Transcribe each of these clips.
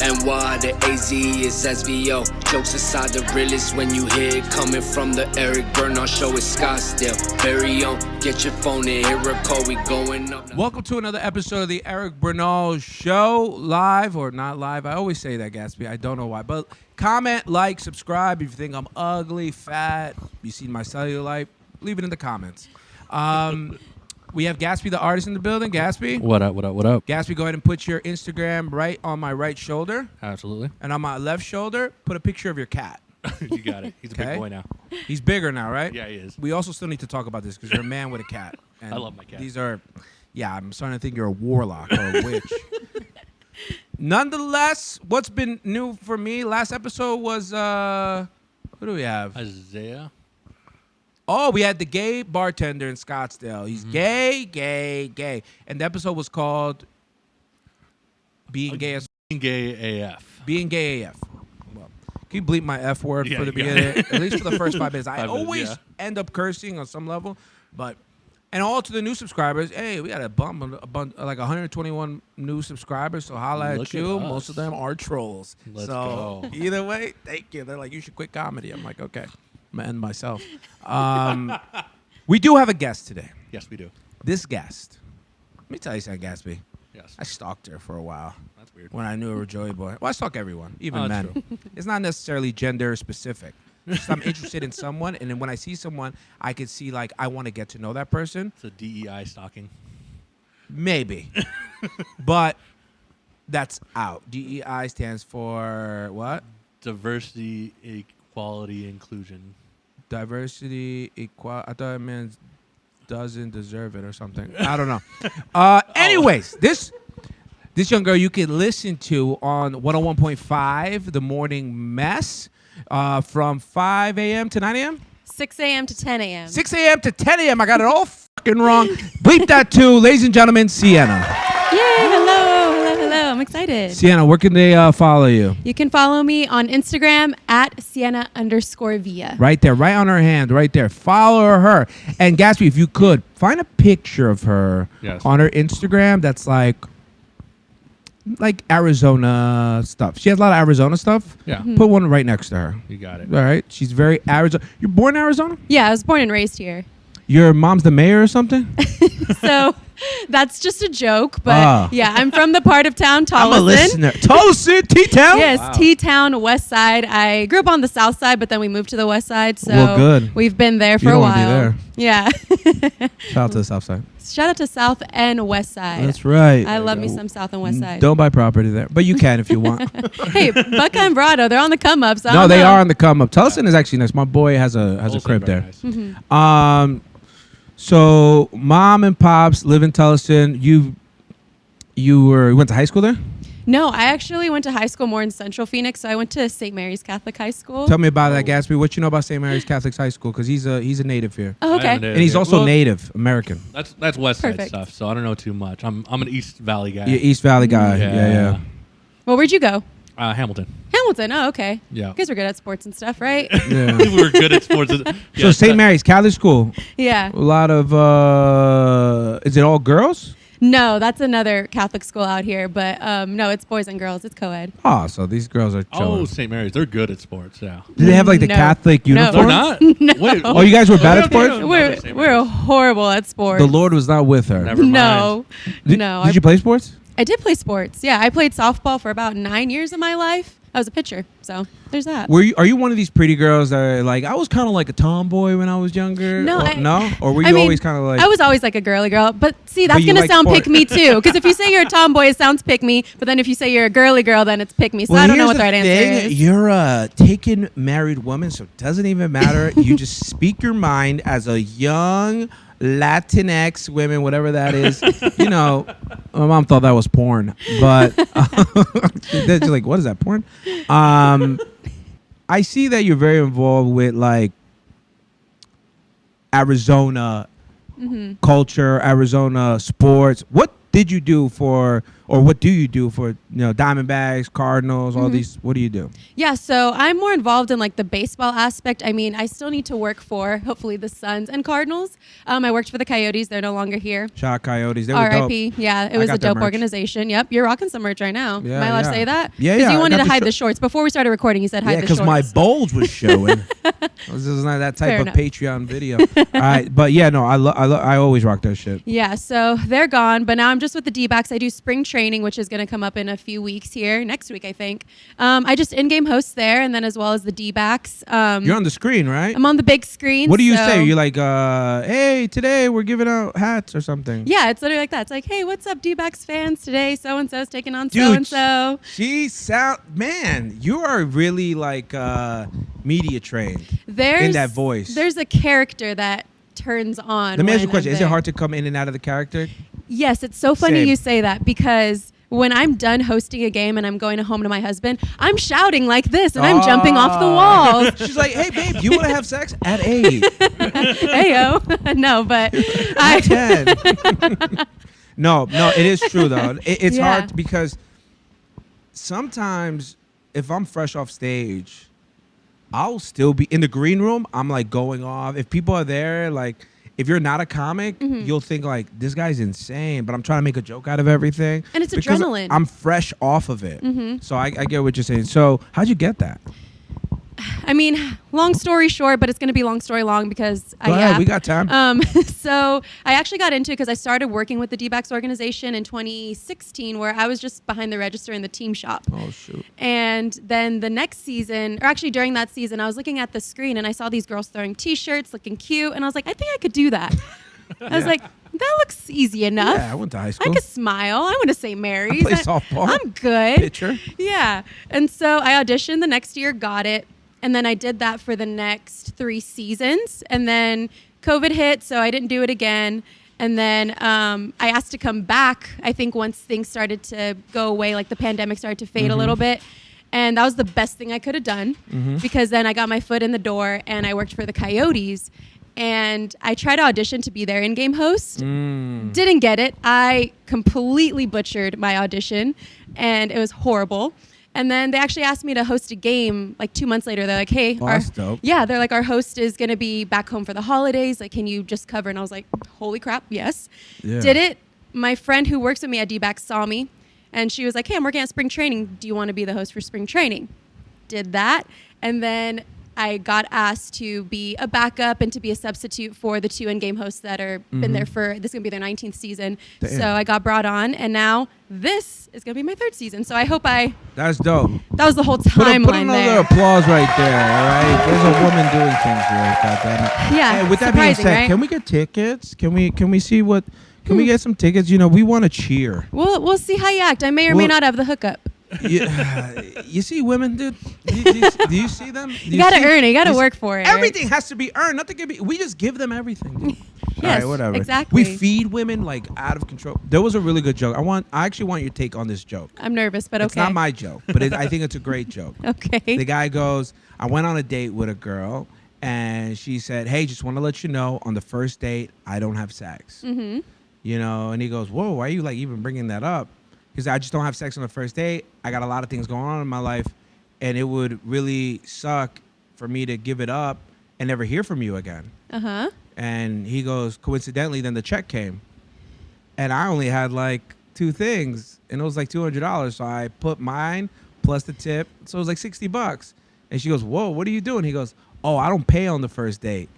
NY, the AZ is SVO. Jokes aside, the realest when you hear it coming from the Eric Bernal show is Scottsdale. Very own, get your phone and hear a call, we going up. Welcome to another episode of the Eric Bernal show, live or not live. I always say that, Gatsby. I don't know why. But comment, like, subscribe. If you think I'm ugly, fat, you see my cellulite, leave it in the comments. We have Gatsby, the artist, in the building. Gatsby. What up? Gatsby, go ahead and put your Instagram right on my right shoulder. Absolutely. And on my left shoulder, put a picture of your cat. You got it. He's a big boy now. He's bigger now, right? Yeah, he is. We also still need to talk about this because you're a man with a cat. And I love my cat. These are, I'm starting to think you're a warlock or a witch. Nonetheless, what's been new for me? Last episode was, who do we have? Isaiah. Oh, we had the gay bartender in Scottsdale. He's gay. And the episode was called Being Gay as Being Gay AF. Being Gay AF. Well, can you bleep my F word for the beginning? At least for the first 5 minutes. I always end up cursing on some level. And all to the new subscribers, hey, we got a like 121 new subscribers, so holla at you. Most of them are trolls. Let's go. Either way, thank you. They're like, you should quit comedy. I'm like, okay. I'm going to end myself. We do have a guest today. Yes, we do. This guest, let me tell you something, Gatsby. Yes. I stalked her for a while. That's weird. When I knew her Joey Boy. Well, I stalk everyone, even men. True. It's not necessarily gender specific. Just I'm interested in someone, and then when I see someone, I could see, like, I want to get to know that person. It's a DEI stalking. Maybe. But that's out. DEI stands for what? Diversity, equality, inclusion. Diversity, equality. I thought it meant doesn't deserve it or something. I don't know. Anyways, this young girl you can listen to on 101.5, The Morning Mess, from 5 a.m. to 9 a.m.? 6 a.m. to 10 a.m. 6 a.m. to 10 a.m. I got it all fucking wrong. Bleep that too. Ladies and gentlemen, Sienna. Yay, hello. I'm excited. Sienna, where can they follow you? You can follow me on Instagram at Sienna_Via. Right there, right on her hand, right there. Follow her. And Gatsby, if you could, find a picture of her on her Instagram that's like Arizona stuff. She has a lot of Arizona stuff. Yeah. Mm-hmm. Put one right next to her. You got it. All right. She's very Arizona. You're born in Arizona? Yeah, I was born and raised here. Your mom's the mayor or something? So that's just a joke, but yeah, I'm from the part of town, Tolleson. I'm a listener. Tolleson, T-Town? Yes, wow. T-Town, West Side. I grew up on the South Side, but then we moved to the West Side, so good. We've been there for a while. You don't want to be there. Yeah. Shout out to the South Side. Shout out to South and West Side. That's right. I love me some South and West Side. Don't buy property there, but you can if you want. Hey, Buckeye and Brado, they're on the come up. So no, they are on the come up. Tolleson is actually nice. My boy has a crib there. Nice. Mm-hmm. So mom and pops live in Tolleson. You went to high school there? No, I actually went to high school more in Central Phoenix. So I went to St. Mary's Catholic High School. Tell me about that, Gatsby. What you know about St. Mary's Catholic High School? Because he's a native here. Oh, okay. And he's also Native American. That's West Side Perfect. stuff, so I don't know too much. I'm an East Valley guy. Yeah, East Valley guy. Yeah. Well, where'd you go? Hamilton. Hamilton. Oh, okay. Yeah. You guys were good at sports and stuff, right? Yeah. We were good at sports. So St. Mary's Catholic School. Yeah. A lot of is it all girls? No, that's another Catholic school out here, but no, it's boys and girls. It's co-ed. Oh, so these girls are chilling. Oh, St. Mary's. They're good at sports, yeah. Do they have like the No. Catholic uniform? They're not? No. Wait, Oh, you guys were bad at sports? Okay. We're horrible at sports. The Lord was not with her. Never mind. No. Did you play sports? I did play sports. Yeah, I played softball for about 9 years of my life. I was a pitcher, so there's that. Are you one of these pretty girls that are like, I was kind of like a tomboy when I was younger? No, Or were you always kind of like... I was always like a girly girl, but see, that's going to sound sport. pick me too. Because if you say you're a tomboy, it sounds pick me. But then if you say you're a girly girl, then it's pick me. So I don't know what the right answer is. You're a taken married woman, so it doesn't even matter. You just speak your mind as a young Latinx women, whatever that is. You know, my mom thought that was porn, but she's like, what is that, porn? I see that you're very involved with like Arizona culture, Arizona sports. What did you do for or what do you do for Diamondbacks, Cardinals, all these? What do you do? Yeah, so I'm more involved in like the baseball aspect. I mean, I still need to work for hopefully the Suns and Cardinals. I worked for the Coyotes. They're no longer here. Shout out Coyotes. They were dope. R.I.P. Yeah, it was a got their dope merch. organization. Yep, you're rocking some merch right now. Yeah, Am I allowed to yeah. say that? Yeah, Because yeah, you I wanted got to the hide the shorts. Before we started recording, you said hide Yeah, the because shorts. my bulge was showing. This is not that type Fair of enough. Patreon video. All right, but yeah, no, I always rock that shit. Yeah, so they're gone, but now I'm just with the D-backs. I do spring training, which is going to come up in a few weeks here, next week, I think. I just in-game host there, and then as well as the D-backs. You're on the screen, right? I'm on the big screen. What do you so- say? You're like, hey, today we're giving out hats or something. Yeah, it's literally like that. It's like, hey, what's up, D-backs fans? Today, so-and-so's taking on Dude, so-and-so. Man, you are really like media trained There's, in that voice. There's a character that turns on. Let me ask you a when question. I'm Is it there. hard to come in and out of the character? Yes, it's so funny Same. you say that because when I'm done hosting a game and I'm going home to my husband, I'm shouting like this and I'm jumping off the walls. She's like, hey, babe, you want to have sex at 8? Heyo. No, but At 10. No, it is true, though. It's Yeah. hard because sometimes if I'm fresh off stage, I'll still be in the green room. I'm like going off. If people are there, like if you're not a comic, you'll think like this guy's insane. But I'm trying to make a joke out of everything. And it's because adrenaline. I'm fresh off of it. So I get what you're saying. So how'd you get that? I mean, long story short, but it's going to be long story long because Go ahead, we got time. So I actually got into it because I started working with the D-backs organization in 2016 where I was just behind the register in the team shop. Oh shoot. And then the next season, or actually during that season, I was looking at the screen and I saw these girls throwing T-shirts, looking cute, and I was like, I think I could do that. I was like, that looks easy enough. Yeah, I went to high I school. could smile. I went to St. Mary's. play softball. I'm good. Pitcher. Yeah. And so I auditioned the next year, got it. And then I did that for the next 3 seasons. And then COVID hit, so I didn't do it again. And then I asked to come back, I think once things started to go away, like the pandemic started to fade a little bit. And that was the best thing I could have done because then I got my foot in the door and I worked for the Coyotes. And I tried to audition to be their in-game host. Didn't get it. I completely butchered my audition and it was horrible. And then they actually asked me to host a game like 2 months later. They're like, hey, That's dope. yeah, they're like, our host is going to be back home for the holidays. Like, can you just cover? And I was like, holy crap, yes. Yeah. Did it. My friend who works with me at D-backs saw me and she was like, hey, I'm working at spring training. Do you want to be the host for spring training? Did that. And then I got asked to be a backup and to be a substitute for the 2 in-game hosts that are been there for, this is going to be their 19th season. Damn. So I got brought on and now this is going to be my 3rd season. So I hope That's dope. that was the whole Put timeline another there. applause right there, all right? There's a woman doing things here, goddammit. Yeah, Hey, with that being surprising, said, right? can we get tickets? Can we see what? Can we get some tickets? We want to cheer. We'll see how you act. I may or may Well- not have the hookup. You see women, dude? Do you see them? You got to earn it. You got to work for it. right? Everything has to be earned. Nothing can be. We just give them everything. Dude. All Yes, right, whatever. exactly. We feed women like out of control. There was a really good joke. I actually want your take on this joke. I'm nervous, but It's okay. not my joke, but I think it's a great joke. Okay. The guy goes, I went on a date with a girl, and she said, hey, just want to let you know, on the first date, I don't have sex. And he goes, whoa, why are you like even bringing that up? Because I just don't have sex on the first date. I got a lot of things going on in my life, and it would really suck for me to give it up and never hear from you again. Uh-huh. And he goes, coincidentally, then the check came. And I only had like 2 things, and it was like $200. So I put mine plus the tip. So it was like $60. And she goes, whoa, what are you doing? He goes, oh, I don't pay on the first date.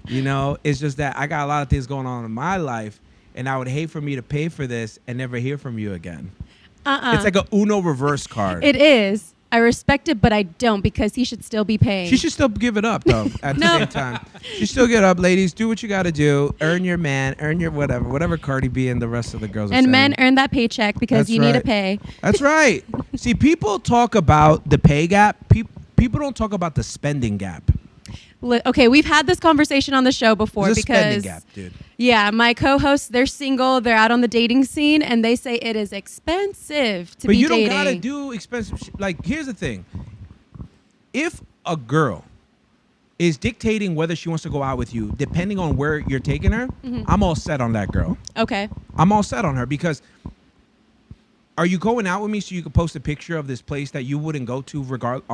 It's just that I got a lot of things going on in my life, and I would hate for me to pay for this and never hear from you again. It's like a Uno reverse card. It is. I respect it, but I don't because he should still be paying. She should still give it up, though, at the No. same time. She still get up, ladies. Do what you got to do. Earn your man. Earn your whatever Cardi B and the rest of the girls are and saying. men earn that paycheck because That's you need to right. pay. That's right. See, people talk about the pay gap. People don't talk about the spending gap. Okay, we've had this conversation on the show before There's a spending because gap, dude. yeah, my co-hosts, they're single, they're out on the dating scene, and they say it is expensive to But be you dating. don't gotta do expensive shit. Like, here's the thing. If a girl is dictating whether she wants to go out with you, depending on where you're taking her, I'm all set on that girl. Okay. I'm all set on her because are you going out with me so you can post a picture of this place that you wouldn't go to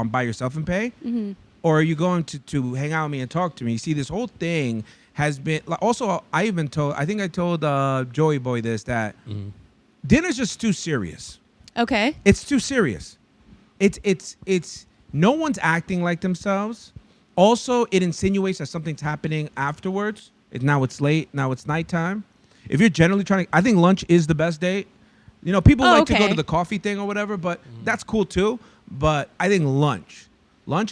by yourself and pay? Mm-hmm. Or are you going to hang out with me and talk to me? See, this whole thing has been, like, also, I think I told Joey Boy this, that dinner's just too serious. Okay. It's too serious. It's no one's acting like themselves. Also, it insinuates that something's happening afterwards. Now it's late. Now it's nighttime. If you're generally I think lunch is the best date. You know, people like to go to the coffee thing or whatever, but that's cool too. But I think lunch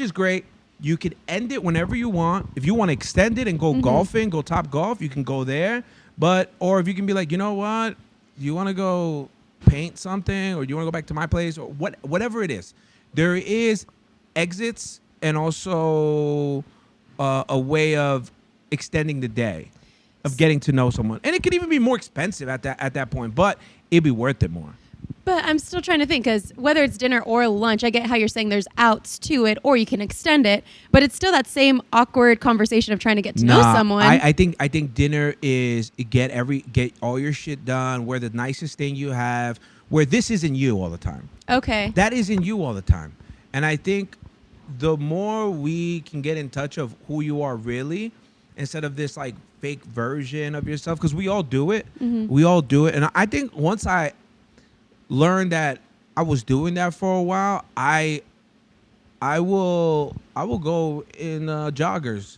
is great. You can end it whenever you want. If you want to extend it and go golfing, go Top Golf, you can go there. Or if you can be like, you know what? You want to go paint something, or do you want to go back to my place, or whatever it is. There is exits and also a way of extending the day, of getting to know someone. And it could even be more expensive at that point, but it'd be worth it more. But I'm still trying to think, because whether it's dinner or lunch, I get how you're saying there's outs to it, or you can extend it, but it's still that same awkward conversation of trying to get to know someone. I think dinner is get all your shit done, wear the nicest thing you have, where this isn't you all the time. Okay. That isn't you all the time. And I think the more we can get in touch of who you are really, instead of this like fake version of yourself, because we all do it. We all do it. And I think once I learned that I was doing that for a while, I will go in joggers,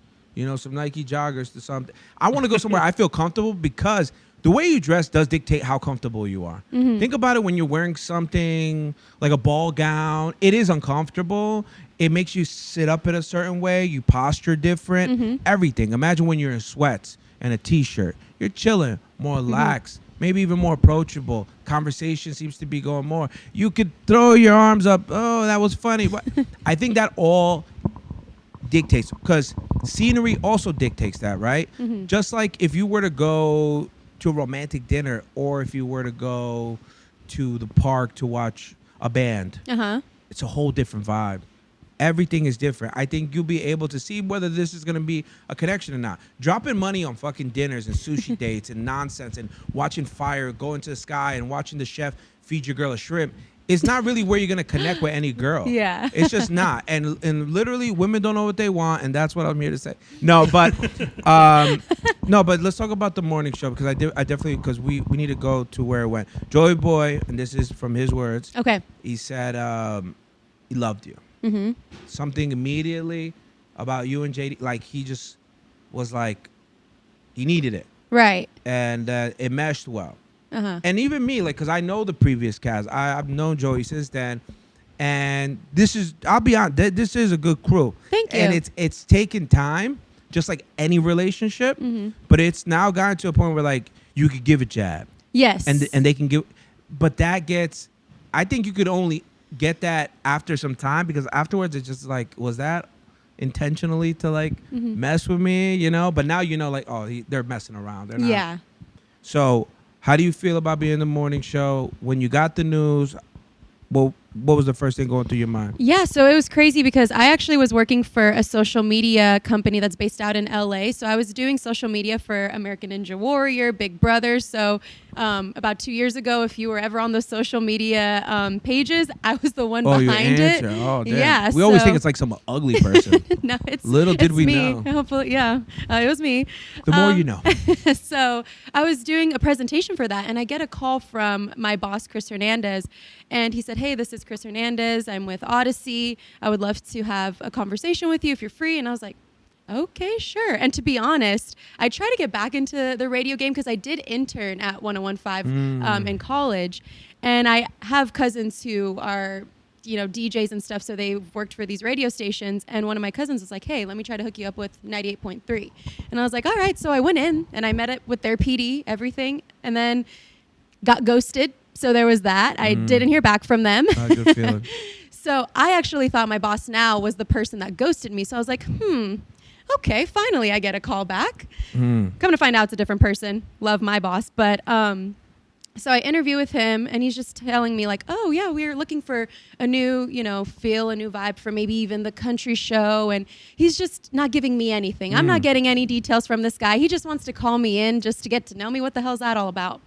some Nike joggers to something. I want to go somewhere I feel comfortable, because the way you dress does dictate how comfortable you are. Think about it when you're wearing something like a ball gown. It is uncomfortable. It makes you sit up in a certain way. You posture different. Everything. Imagine when you're in sweats and a T-shirt. You're chilling, more relaxed, maybe even more approachable. Conversation seems to be going more. You could throw your arms up. Oh, that was funny. But I think that all dictates, because scenery also dictates that, right? Just like if you were to go to a romantic dinner, or if you were to go to the park to watch a band, it's a whole different vibe. Everything is different. I think you'll be able to see whether this is going to be a connection or not. Dropping money on fucking dinners and sushi dates and nonsense and watching fire go into the sky and watching the chef feed your girl a shrimp is not really where you're going to connect with any girl. Yeah. It's just not. And literally, women don't know what they want, and that's what I'm here to say. No, but let's talk about the morning show, because I definitely, because we need to go to where it went. Joey Boy, and this is from his words. Okay. He said he loved you. Something immediately about you and JD, like he just was like, he needed it. Right. And it meshed well. And even me, like, because I know the previous cast. I've known Joey since then. And this is, I'll be honest, this is a good crew. Thank you. And it's taken time, just like any relationship. But it's now gotten to a point where, like, you could give a jab. Yes. And they can give, but that gets, I think you could only get that after some time, because afterwards it's just like, was that intentionally to like mess with me, but now like, oh, they're messing around. They're not. Yeah. So how do you feel about being in the morning show? When you got the news, what was the first thing going through your mind? Yeah, so it was crazy, because I actually was working for a social media company that's based out in LA. So I was doing social media for American Ninja Warrior, Big Brother. So about 2 years ago, if you were ever on the social media pages, I was the one behind it. Oh, damn. Yeah, we always think it's like some ugly person. No, it's little did we me. know. Hopefully, yeah, it was me. The more you know. So I was doing a presentation for that, and I get a call from my boss, Chris Hernandez, and he said, "Hey, this is Chris Hernandez. I'm with Odyssey. I would love to have a conversation with you if you're free." And I was like, okay, sure. And to be honest, I try to get back into the radio game, because I did intern at 101.5 in college. And I have cousins who are, DJs and stuff. So they've worked for these radio stations. And one of my cousins was like, "Hey, let me try to hook you up with 98.3. And I was like, all right. So I went in and I met it with their PD, everything, and then got ghosted. So there was that. I didn't hear back from them. Good feeling. So I actually thought my boss now was the person that ghosted me. So I was like, okay, finally I get a call back. Come to find out it's a different person. Love my boss. But so I interview with him, and he's just telling me like, oh yeah, we're looking for a new, feel, a new vibe for maybe even the country show. And he's just not giving me anything. I'm not getting any details from this guy. He just wants to call me in just to get to know me. What the hell's that all about?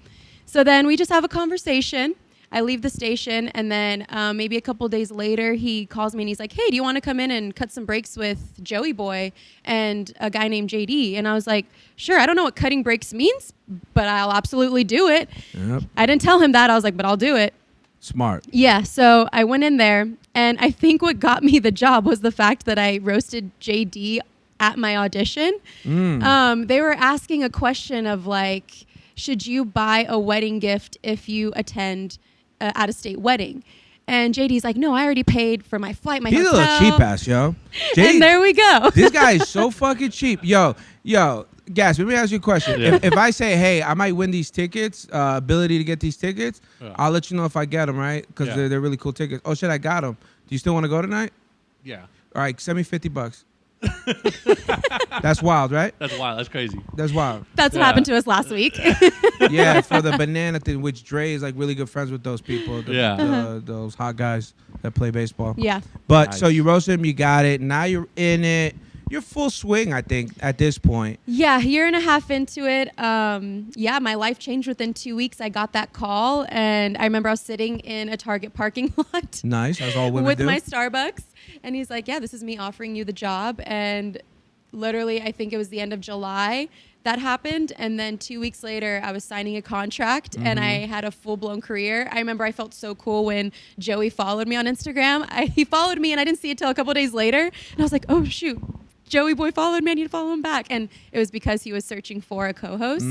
So then we just have a conversation. I leave the station, and then maybe a couple days later, he calls me and he's like, "Hey, do you want to come in and cut some breaks with Joey Boy and a guy named JD?" And I was like, "Sure." I don't know what cutting breaks means, but I'll absolutely do it. Yep. I didn't tell him that. I was like, "But I'll do it." Smart. Yeah, so I went in there, and I think what got me the job was the fact that I roasted JD at my audition. They were asking a question of like, should you buy a wedding gift if you attend an out-of-state wedding? And JD's like, no, I already paid for my flight, my He's hotel. a little cheap ass, yo. And there we go. This guy is so fucking cheap. Yo, Gas, let me ask you a question. Yeah. If I say, hey, I might win these tickets, ability to get these tickets, I'll let you know if I get them, right? Because they're really cool tickets. Oh, shit, I got them. Do you still want to go tonight? Yeah. All right, send me $50. That's wild, right? That's wild. That's crazy. That's wild. That's what happened to us last week. Yeah, for the banana thing, which Dre is like really good friends with those people. Those hot guys that play baseball. Yeah. But Nice. so you roasted him, you got it. Now you're in it. You're full swing, I think, at this point. Yeah, a year and a half into it. Yeah, my life changed within 2 weeks. I got that call, and I remember I was sitting in a Target parking lot. Nice, as all women with do. my Starbucks, and he's like, "Yeah, this is me offering you the job." And literally, I think it was the end of July that happened, and then 2 weeks later, I was signing a contract, and I had a full-blown career. I remember I felt so cool when Joey followed me on Instagram. He followed me, and I didn't see it till a couple days later, and I was like, "Oh shoot, Joey Boy followed me. I need to follow him back." And it was because he was searching for a co-host.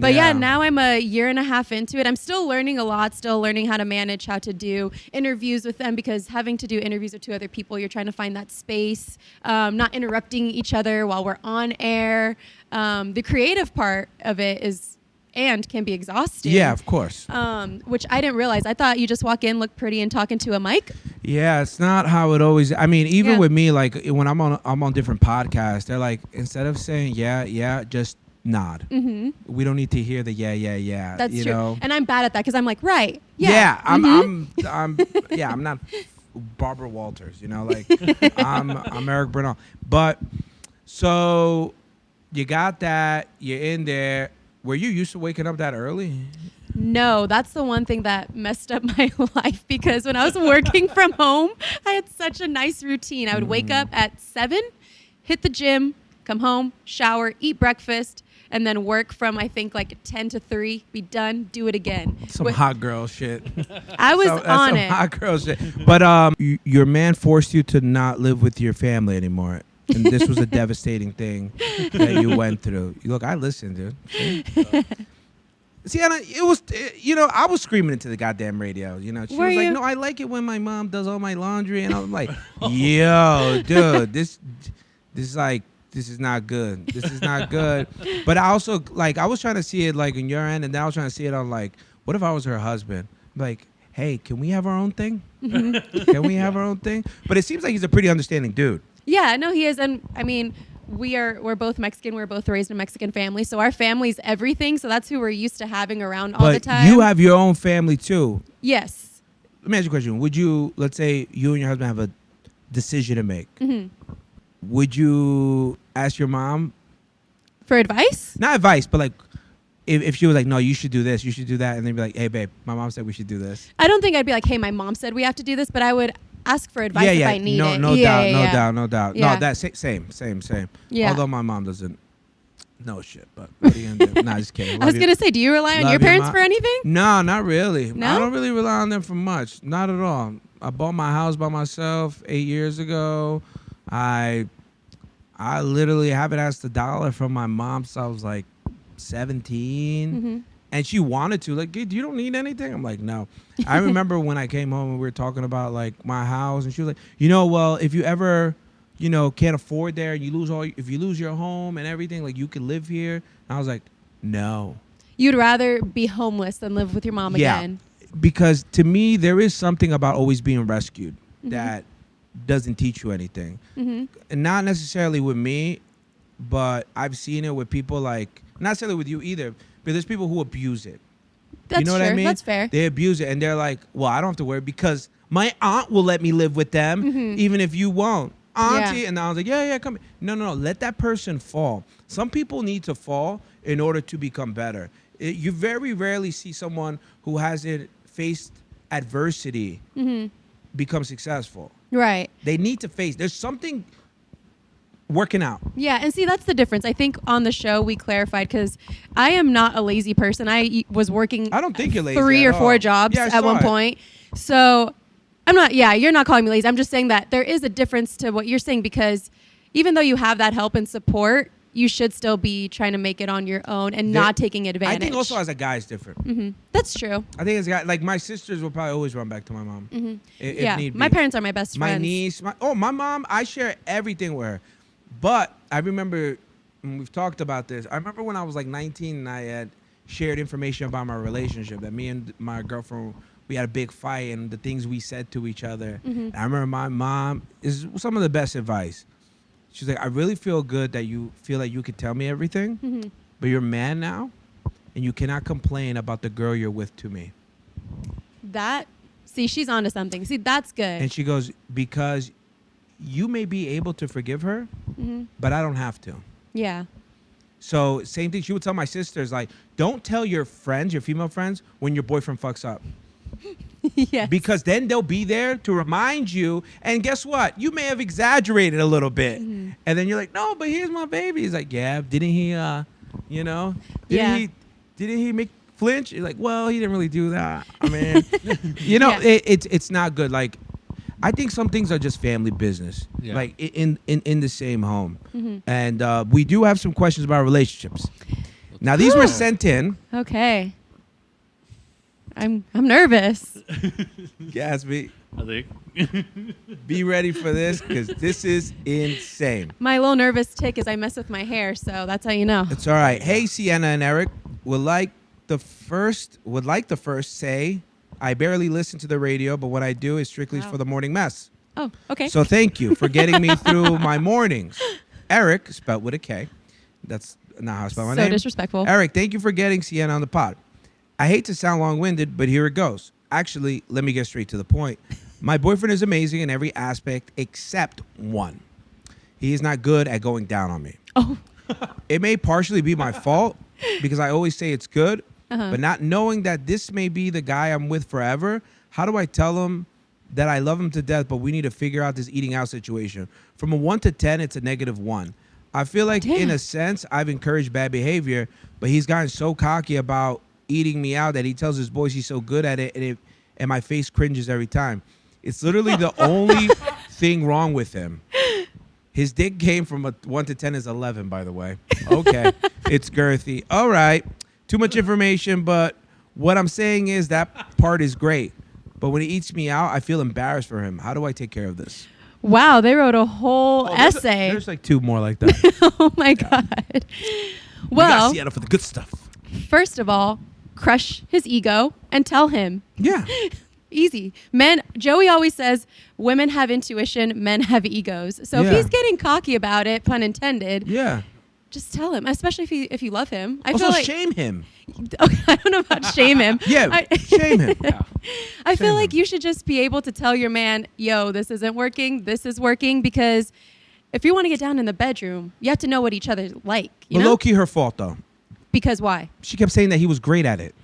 But yeah, now I'm a year and a half into it. I'm still learning a lot, still learning how to manage, how to do interviews with them, because having to do interviews with two other people, you're trying to find that space, not interrupting each other while we're on air. The creative part of it can be exhausting. Yeah, of course. Which I didn't realize. I thought you just walk in, look pretty, and talk into a mic. Yeah, it's not how it always. I mean, even Yeah. with me, like when I'm on different podcasts, they're like, instead of saying yeah, just nod. We don't need to hear the yeah. That's you true. know? And I'm bad at that because I'm like, right. Yeah, Mm-hmm. I'm not Barbara Walters, you know, like I'm Eric Bernal. But so you got that, you're in there. Were you used to waking up that early? No, that's the one thing that messed up my life, because when I was working from home, I had such a nice routine. I would wake up at 7, hit the gym, come home, shower, eat breakfast, and then work from, I think, like 10 to 3, be done, do it again. Some hot girl shit. I was That's on some it. hot girl shit. But your man forced you to not live with your family anymore. And this was a devastating thing that you went through. Look, I listened, dude. Sienna, I was screaming into the goddamn radio. You know, she Were was like, you? "No, I like it when my mom does all my laundry," and I was like, "Yo, dude, this is not good. This is not good." But I also I was trying to see it like in your end, and then I was trying to see it on like, what if I was her husband? Like, hey, can we have our own thing? Can we have our own thing? But it seems like he's a pretty understanding dude. Yeah, no, he is. And I mean, we're both Mexican. We're both raised in a Mexican family. So our family's everything. So that's who we're used to having around all the time. You have your own family too. Yes. Let me ask you a question. Would you, let's say you and your husband have a decision to make. Would you ask your mom? For advice? Not advice, but like if she was like, no, you should do this, you should do that. And then be like, hey, babe, my mom said we should do this. I don't think I'd be like, hey, my mom said we have to do this, but I would ask for advice if I need no, it. No Yeah, doubt. Yeah. No, that's same. Yeah. Although my mom doesn't know shit, but what are you gonna do? Nah, just kidding. I was going to say, do you rely on Love your your parents mom. for anything? No, not really. No? I don't really rely on them for much. Not at all. I bought my house by myself 8 years ago. I literally haven't asked a dollar from my mom since I was like 17. And she wanted to, like, you don't need anything? I'm like, no. I remember when I came home and we were talking about like my house, and she was like, well, if you ever, can't afford there, and if you lose your home and everything, like you could live here. And I was like, no. You'd rather be homeless than live with your mom again. Because to me, there is something about always being rescued that doesn't teach you anything. And not necessarily with me, but I've seen it with people like, not necessarily with you either, but there's people who abuse it. That's you know what I true. mean? That's fair. They abuse it, and they're like, well, I don't have to worry because my aunt will let me live with them even if you won't. Auntie. Yeah. And I was like, yeah, come here. No, let that person fall. Some people need to fall in order to become better. You very rarely see someone who hasn't faced adversity become successful. Right. They need to face. There's something working out. Yeah, and see, that's the difference. I think on the show we clarified because I am not a lazy person. I was working I don't think you're lazy 3 at or 4 all. jobs Yeah, I at saw one it. point. So I'm not, you're not calling me lazy. I'm just saying that there is a difference to what you're saying because even though you have that help and support, you should still be trying to make it on your own and not taking advantage. I think also as a guy is different. That's true. I think as a guy, like my sisters will probably always run back to my mom. If need be. My parents are my best My friends. niece, my mom, I share everything with her. But I remember, and we've talked about this, I remember when I was like 19 and I had shared information about my relationship, that me and my girlfriend, we had a big fight and the things we said to each other. And I remember my mom, is some of the best advice. She's like, I really feel good that you feel like you could tell me everything, but you're a man now and you cannot complain about the girl you're with to me. See, she's onto something. See, that's good. And she goes, because you may be able to forgive her, but I don't have to. Yeah. So same thing. She would tell my sisters, like, don't tell your friends, your female friends, when your boyfriend fucks up. Yes. Because then they'll be there to remind you. And guess what? You may have exaggerated a little bit. And then you're like, no, but here's my baby. He's like, yeah, didn't he, didn't he make flinch? You're like, well, he didn't really do that. I mean, it's not good. Like, I think some things are just family business, like in the same home. And we do have some questions about relationships. Now, these were sent in. Okay. I'm nervous. Gatsby, I think. be ready for this because this is insane. My little nervous tick is I mess with my hair, so that's how you know. It's all right. Hey, Sienna and Eric, would like the first say, I barely listen to the radio, but what I do is strictly for the morning mess. Oh, okay. So thank you for getting me through my mornings. Eric, spelled with a K. That's not how I spell my name. So disrespectful. Eric, thank you for getting Sienna on the pod. I hate to sound long-winded, but here it goes. Actually, let me get straight to the point. My boyfriend is amazing in every aspect except one. He is not good at going down on me. Oh. It may partially be my fault because I always say it's good, but not knowing that this may be the guy I'm with forever, how do I tell him that I love him to death, but we need to figure out this eating out situation? From a 1 to 10, it's a -1. I feel like in a sense, I've encouraged bad behavior, but he's gotten so cocky about eating me out that he tells his boys he's so good at it, and my face cringes every time. It's literally the only thing wrong with him. His dick game from a 1 to 10 is 11, by the way. Okay. It's girthy. All right. Too much information, but what I'm saying is that part is great. But when he eats me out, I feel embarrassed for him. How do I take care of this? Wow, they wrote a whole essay. There's like 2 more like that. Oh my God. We Well, got Sienna for the good stuff. first of all, crush his ego and tell him. Yeah. Easy. Men, Joey always says women have intuition, men have egos. So if he's getting cocky about it, pun intended, Yeah. just tell him, especially if you love him. I Also, feel like shame him. Okay, I don't know about shame him. Yeah, shame him. I feel Shame like him. you should just be able to tell your man, yo, this isn't working, this is working, because if you want to get down in the bedroom, you have to know what each other's like. You But know? low-key her fault, though. Because why? She kept saying that he was great at it.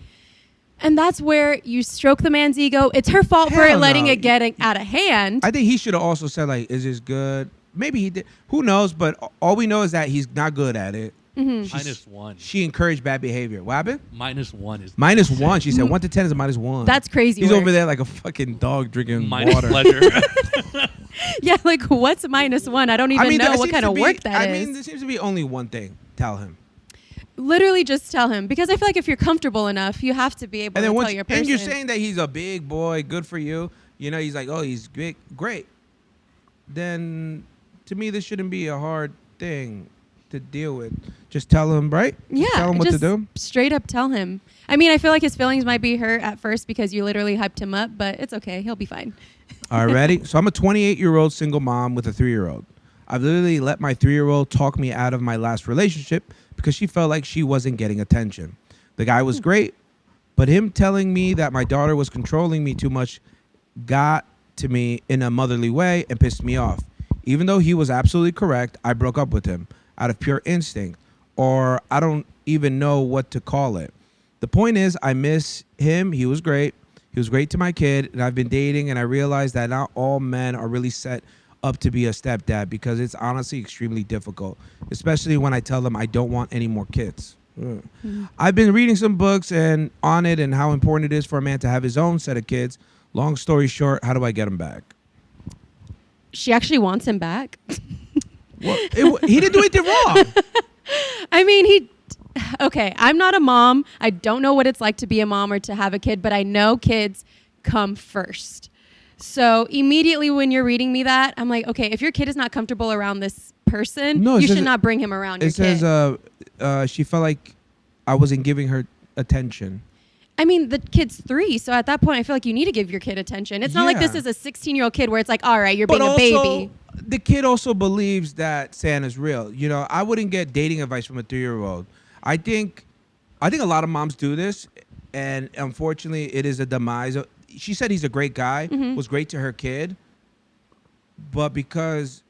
And that's where you stroke the man's ego. It's her fault for Hell letting no. it get out of hand. I think he should have also said, like, is this good? Maybe he did. Who knows? But all we know is that he's not good at it. -1. She encouraged bad behavior. What happened? -1 is -1. She said 1 to 10 is a -1. That's crazy He's work. over there like a fucking dog drinking minus water. pleasure. Yeah, like what's -1? I don't even know there what seems kind to of be- work that is. there seems to be only one thing. Tell him. Literally just tell him. Because I feel like if you're comfortable enough, you have to be able to tell your person. and you're saying that he's a big boy, good for you. You know, he's like, oh, he's big, great. Then, to me, this shouldn't be a hard thing to deal with. Just tell him, right? Yeah, Just tell him what to just do. straight up tell him. I mean, I feel like his feelings might be hurt at first because you literally hyped him up, but it's okay. He'll be fine. All right, ready? So I'm a 28-year-old single mom with a 3-year-old. I've literally let my 3-year-old talk me out of my last relationship because she felt like she wasn't getting attention. The guy was great, but him telling me that my daughter was controlling me too much got to me in a motherly way and pissed me off. Even though he was absolutely correct, I broke up with him out of pure instinct, or I don't even know what to call it. The point is, I miss him. He was great. He was great to my kid, and I've been dating, and I realized that not all men are really set up to be a stepdad because it's honestly extremely difficult, especially when I tell them I don't want any more kids. I've been reading some books and on it and how important it is for a man to have his own set of kids. Long story short, how do I get him back? She actually wants him back. Well, he didn't do anything wrong. I mean, okay, I'm not a mom. I don't know what it's like to be a mom or to have a kid, but I know kids come first. So immediately when you're reading me that, I'm like, okay, if your kid is not comfortable around this person, you should not bring him around your kid. It says she felt like I wasn't giving her attention. I mean, the kid's 3, so at that point, I feel like you need to give your kid attention. It's not like this is a 16-year-old kid where it's like, all right, you're being a baby. The kid also believes that Santa's real. You know, I wouldn't get dating advice from a 3-year-old. I think a lot of moms do this, and unfortunately, it is a demise. She said he's a great guy, was great to her kid, but because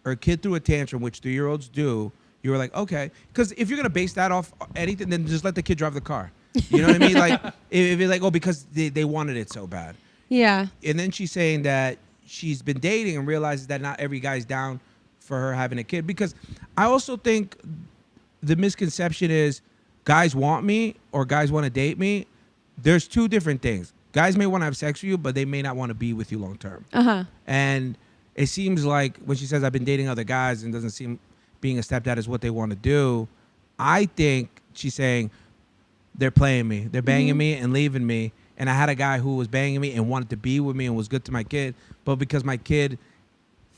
her kid threw a tantrum, which 3-year-olds do, you were like, okay. Because if you're going to base that off anything, then just let the kid drive the car. You know what I mean? Like, if you're like, oh, because they wanted it so bad. Yeah. And then she's saying that she's been dating and realizes that not every guy's down for her having a kid. Because I also think the misconception is guys want me or guys want to date me. There's 2 different things. Guys may want to have sex with you, but they may not want to be with you long term. And it seems like when she says I've been dating other guys and doesn't seem being a stepdad is what they want to do, I think she's saying they're playing me. They're banging me and leaving me. And I had a guy who was banging me and wanted to be with me and was good to my kid. But because my kid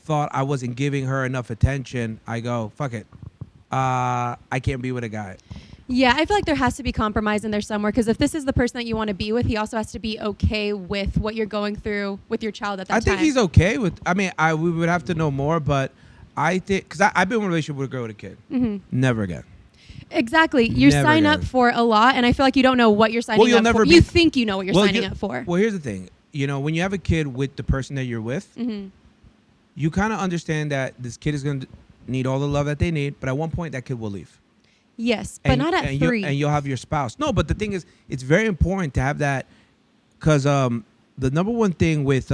thought I wasn't giving her enough attention, I go, fuck it. I can't be with a guy. Yeah, I feel like there has to be compromise in there somewhere, because if this is the person that you want to be with, he also has to be okay with what you're going through with your child at that time. I think he's okay with, I mean, we would have to know more, but I think, because I've been in a relationship with a girl with a kid. Never again. Exactly. You sign up for a lot, and I feel like you don't know what you're signing up for. You think you know what you're signing up for. Well, here's the thing. You know, when you have a kid with the person that you're with, you kind of understand that this kid is going to need all the love that they need, but at one point that kid will leave. Yes, but not at 3. And you'll have your spouse. No, but the thing is, it's very important to have that, because the number one thing with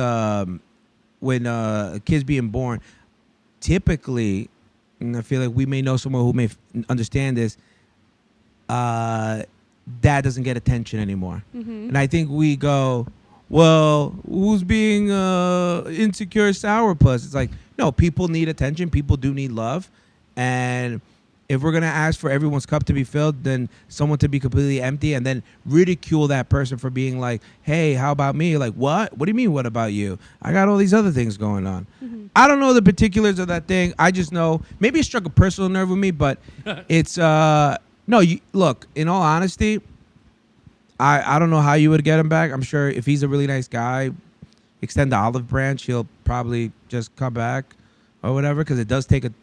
when kids being born, typically, and I feel like we may know someone who may understand this, dad doesn't get attention anymore. And I think we go, well, who's being insecure sourpuss? It's like, no, people need attention. People do need love. And if we're going to ask for everyone's cup to be filled, then someone to be completely empty and then ridicule that person for being like, hey, how about me? Like, what? What do you mean, what about you? I got all these other things going on. I don't know the particulars of that thing. I just know, maybe it struck a personal nerve with me, but it's, look, in all honesty, I don't know how you would get him back. I'm sure if he's a really nice guy, extend the olive branch, he'll probably just come back or whatever, because it does take it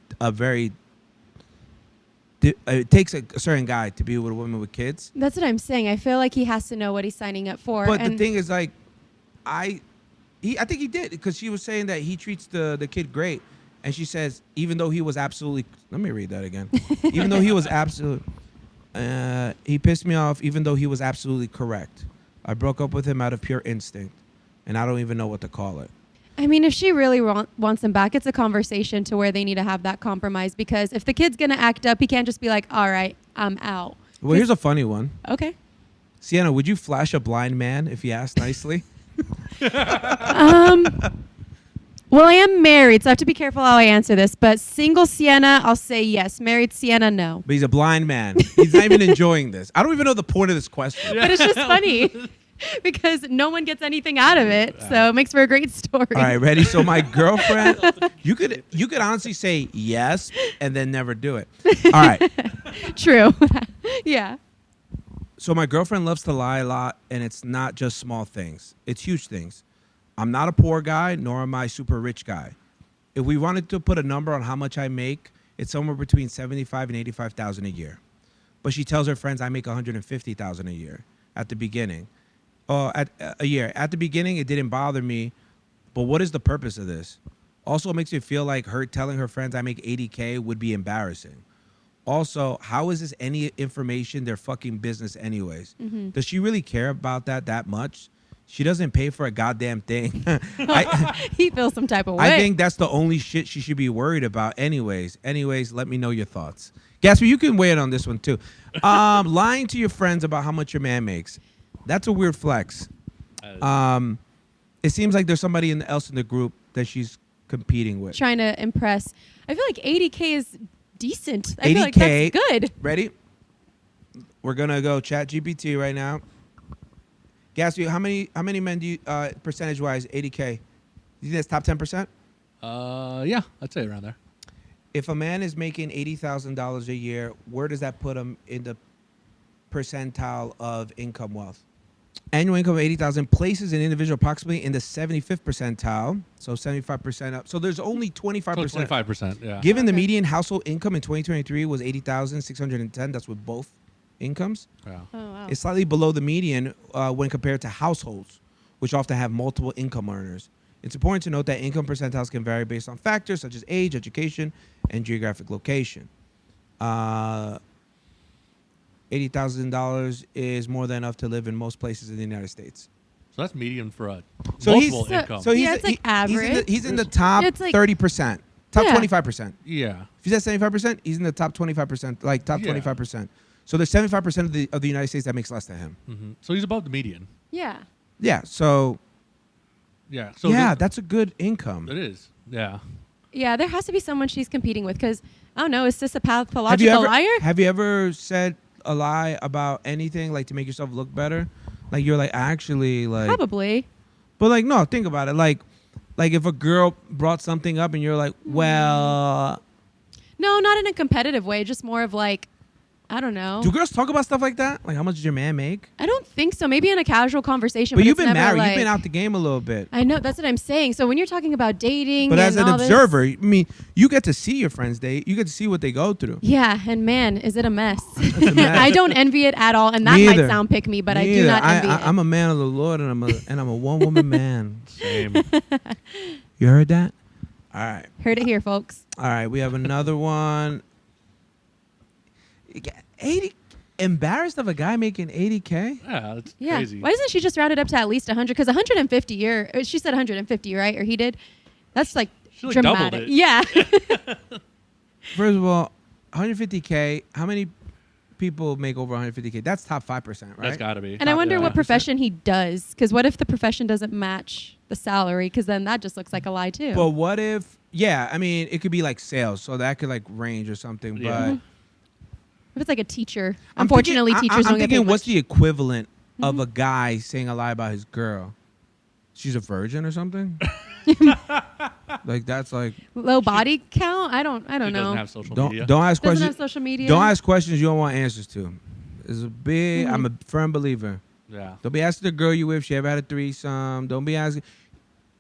takes a certain guy to be with a woman with kids. That's what I'm saying. I feel like he has to know what he's signing up for. But the thing is, like, I think he did, because she was saying that he treats the kid great. And she says, even though he was absolutely, let me read that again. Even though he was he pissed me off, even though he was absolutely correct. I broke up with him out of pure instinct, and I don't even know what to call it. I mean, if she really wants him back, it's a conversation to where they need to have that compromise, because if the kid's going to act up, he can't just be like, all right, I'm out. Well, here's a funny one. Okay. Sienna, would you flash a blind man if he asked nicely? Well, I am married, so I have to be careful how I answer this. But single Sienna, I'll say yes. Married Sienna, no. But he's a blind man. He's not even enjoying this. I don't even know the point of this question. But it's just funny because no one gets anything out of it. So it makes for a great story. All right, ready? So my girlfriend, you could honestly say yes and then never do it. All right. True. Yeah. So my girlfriend loves to lie a lot, and it's not just small things. It's huge things. I'm not a poor guy, nor am I a super rich guy. If we wanted to put a number on how much I make, it's somewhere between $75,000 and $85,000 a year. But she tells her friends I make $150,000 a year at the beginning. At a year. At the beginning, it didn't bother me. But what is the purpose of this? Also, it makes me feel like her telling her friends I make $80K would be embarrassing. Also, how is this any information their fucking business anyways? Does she really care about that much? She doesn't pay for a goddamn thing. He feels some type of way. I think that's the only shit she should be worried about. Anyways, let me know your thoughts. Gatsby, you can weigh in on this one too. Lying to your friends about how much your man makes. That's a weird flex. It seems like there's somebody else in the group that she's competing with. Trying to impress. I feel like 80K is decent. I 80K, feel like that's good. Ready? We're gonna go chat GPT right now. Gatsby, how many men do you percentage wise 80K? You think that's top 10%? Yeah, I'd say around there. If a man is making $80,000 a year, where does that put him in the percentile of income wealth? Annual income of 80,000 places an individual approximately in the 75th percentile, so 75% up. So there's only 25%. So 25%, yeah. Given the median household income in 2023 was 80,610, that's with both incomes. Yeah. Oh, wow. It's slightly below the median when compared to households, which often have multiple income earners. It's important to note that income percentiles can vary based on factors such as age, education, and geographic location. $80,000 is more than enough to live in most places in the United States. So that's median for a So he's- multiple income. So he's, Yeah, it's like average. He's in the top It's like- 30%, top Yeah. 25%. yeah. If he's at 75%, he's in the top 25%, like top Yeah. 25%. So there's 75% of the United States that makes less than him. Hmm. So he's above the median. Yeah. Yeah. So Yeah. So yeah, that's a good income. it is. Yeah. Yeah, there has to be someone she's competing with because, I don't know, is this a Have you pathological ever liar? have you ever said a lie about anything like to make yourself look better? Like you're like actually like Probably. But like no, think about it. Like if a girl brought something up and you're like, well, No, not in a competitive way, just more of like, I don't know. do girls talk about stuff like that? Like how much does your man make? I don't think so. Maybe in a casual conversation. But you've it's been never married. like- You've been out the game a little bit. I know. That's what I'm saying. So when you're talking about dating, But as and an all this- observer, I mean, you get to see your friends date. You get to see what they go through. Yeah, and man, is it a mess. a mess. I don't envy it at all, and that Me might either. sound pick me, but I Me do either. not envy it. I'm a man of the Lord, and I'm a one woman man. Same. You heard that? All right. Heard it here, folks. All right, we have another one. 80 embarrassed of a guy making 80K? Yeah, that's Yeah. crazy. Why doesn't she just round it up to at least 100? Because 150 year, she said 150, right? Or he did. That's like She, like, doubled dramatic. it. Yeah. First of all, 150K, how many people make over 150K? That's top 5%, right? That's got to be. And I wonder Yeah. what profession he does. Because what if the profession doesn't match the salary? Because then that just looks like a lie too. But what if, yeah, I mean, it could be like sales, so that could like range or something. Yeah. But If it's like a teacher, I'm unfortunately, thinking, teachers I'm don't get paid thinking, what's much. the equivalent of a guy saying a lie about his girl? She's a virgin or something? Like that's like Low body count? I don't She know. doesn't have social don't media. ask Doesn't questions. have social media. Don't ask questions you don't want answers to. It's a big. Mm-hmm. I'm a firm believer. Yeah. Don't be asking the girl you with if she ever had a threesome. Don't be asking.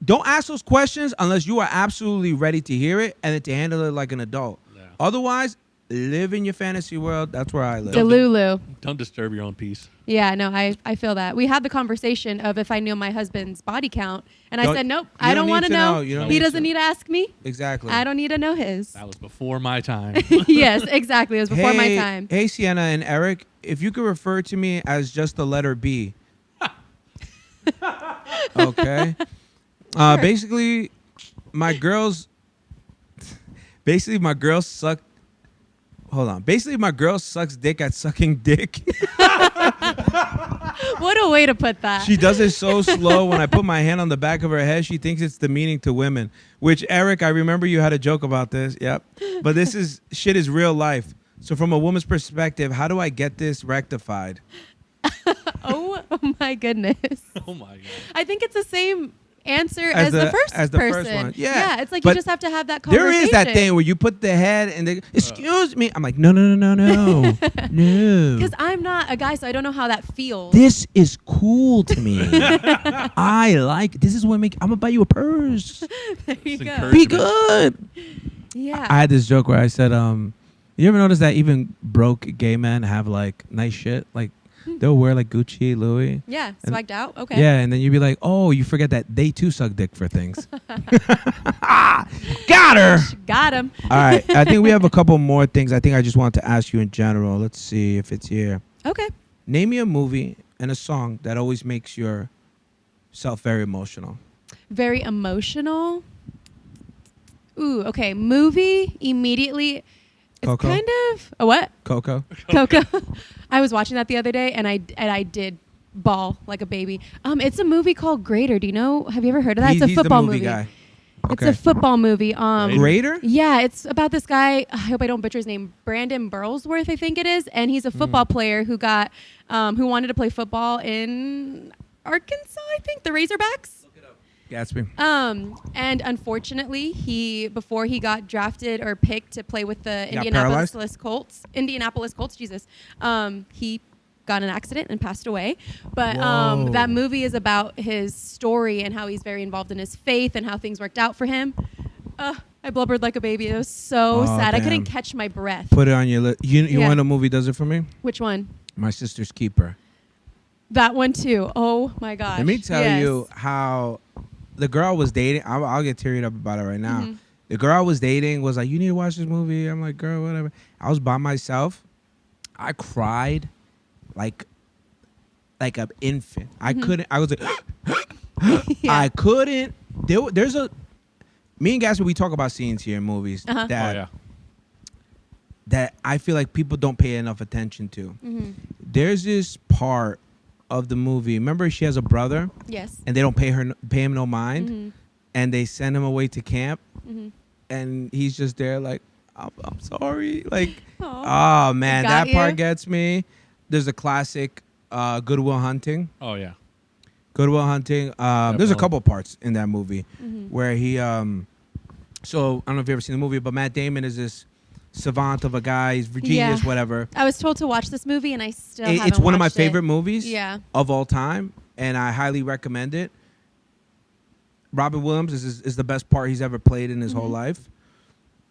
Don't ask those questions unless you are absolutely ready to hear it and then to handle it like an adult. Yeah. Otherwise, live in your fantasy world. That's where I live. Delulu. Don't disturb your own peace. Yeah, no, I feel that. We had the conversation of if I knew my husband's body count, and I Don't- said, nope, you I don't don't want need to to know. know. You don't He need doesn't to. need to ask me. Exactly. I don't need to know his. That was before my time. Yes, exactly. It was before my time. Hey, Sienna and Eric, if you could refer to me as just the letter B. Okay. Basically, my girls suck. Hold on. Basically, my girl sucks dick at sucking dick. What a way to put that. She does it so slow. When I put my hand on the back of her head, she thinks it's demeaning to women. Which, Eric, I remember you had a joke about this. Yep. But this is real life. So from a woman's perspective, how do I get this rectified? Oh my goodness. Oh my god. I think it's the same answer As as, the- the first as the first person. one. Yeah. it's like But you just have to have that conversation. There is that thing where you put the head and they, excuse me. I'm like, no. No. Because I'm not a guy, so I don't know how that feels. This is cool to me. I like, this is what I'm gonna buy you a purse. There you It's go. encouraging. Be good. Yeah. I had this joke where I said, you ever notice that even broke gay men have like nice shit? Like they'll wear like Gucci, Louis. Yeah, And- swagged out. Okay. Yeah, and then you'd be like, oh, you forget that they too suck dick for things. Got her. Got him. All right. I think we have a couple more things I think I just want to ask you in general. Let's see if it's here. Okay. Name me a movie and a song that always makes your Self very emotional. Very emotional. Ooh, okay. Movie immediately. It's Coco? kind of a what? Coco. Coco. I was watching that the other day, and I did bawl like a baby. It's a movie called Greater. Do you know? Have you ever heard of that? It's a He's football the movie movie. guy. It's Okay. a football movie. Greater? Yeah, it's about this guy. I hope I don't butcher his name. Brandon Burlsworth, I think it is, and he's a football player who got who wanted to play football in Arkansas. I think the Razorbacks. Gatsby. And unfortunately, before he got drafted or picked to play with the paralyzed? Indianapolis Colts, Jesus, he got in an accident and passed away. But Whoa. that movie is about his story and how he's very involved in his faith and how things worked out for him. I blubbered like a baby. It was so sad. I damn. couldn't catch my breath. Put it on your list. You Yeah. want a movie does it for me? Which one? My Sister's Keeper. That one too. Oh my gosh. Let me tell Yes. you how the girl I was dating. I'll get teared up about it right now. Mhm. The girl I was dating was like, "You need to watch this movie." I'm like, "Girl, whatever." I was by myself. I cried like an infant. I couldn't. I was like, Yeah. I couldn't. There's a. Me and Gatsby, we talk about scenes here in movies Uh-huh. that Oh yeah. that I feel like people don't pay enough attention to. Mhm. There's this part of the movie. Remember, she has a brother, Yes. and they don't pay him no mind, Mhm. and they send him away to camp, Mhm. and he's just there like, I'm sorry, like, Aw. oh man, Got that you? part gets me. There's a classic, Good Will Hunting. Oh yeah. Good Will Hunting. There's a Definitely. couple parts in that movie Mhm. where he, so I don't know if you've ever seen the movie, but Matt Damon is this savant of a guy. He's genius, Yeah. whatever. I was told to watch this movie, and I still haven't It's one of my watched it. favorite movies Yeah. of all time, and I highly recommend it. Robin Williams is the best part he's ever played in his whole Mhm. life.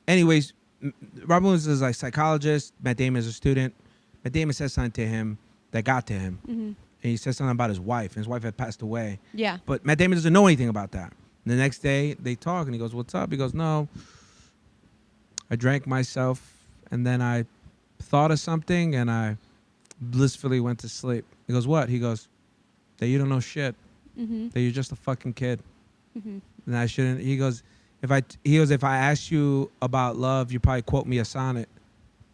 Anyways, Robin Williams is a psychologist. Matt Damon is a student. Matt Damon says something to him that got to him. Mhm. And he says something about his wife, and his wife had passed away. Yeah. But Matt Damon doesn't know anything about that. And the next day, they talk, and he goes, "What's up?" He goes, "No, I drank myself, and then I thought of something, and I blissfully went to sleep." He goes, "What?" He goes, "That you don't know shit. Mhm. That you're just a fucking kid. Mhm. And I shouldn't." He goes, if I asked you about love, you probably quote me a sonnet,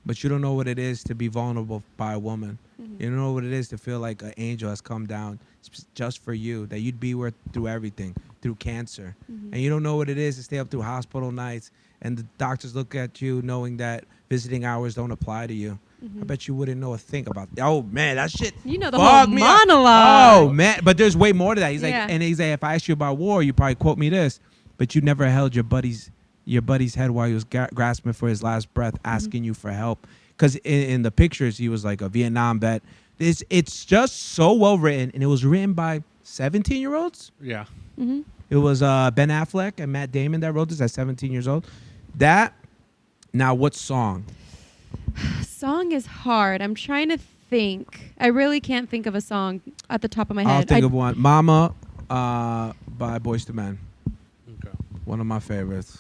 but you don't know what it is to be vulnerable by a woman. Mhm. You don't know what it is to feel like an angel has come down just for you, that you'd be with through everything, through cancer. Mhm. And you don't know what it is to stay up through hospital nights and the doctors look at you knowing that visiting hours don't apply to you. I bet you wouldn't know a thing about that. Oh, man, that shit. You know the fucked whole me up. monologue. Oh, man. But there's way more to that. He's like, Yeah. and he's like, if I asked you about war, you probably quote me this, but you never held your buddy's head while he was grasping for his last breath, asking you for help. Because in the pictures, he was like a Vietnam vet. It's just so well written, and it was written by 17-year-olds. Yeah. Mhm. It was Ben Affleck and Matt Damon that wrote this at 17 years old. Now what song? Song is hard. I'm trying to think. I really can't think of a song at the top of my head. I'll think of one. Mama by Boyz II Men. Okay. One of my favorites.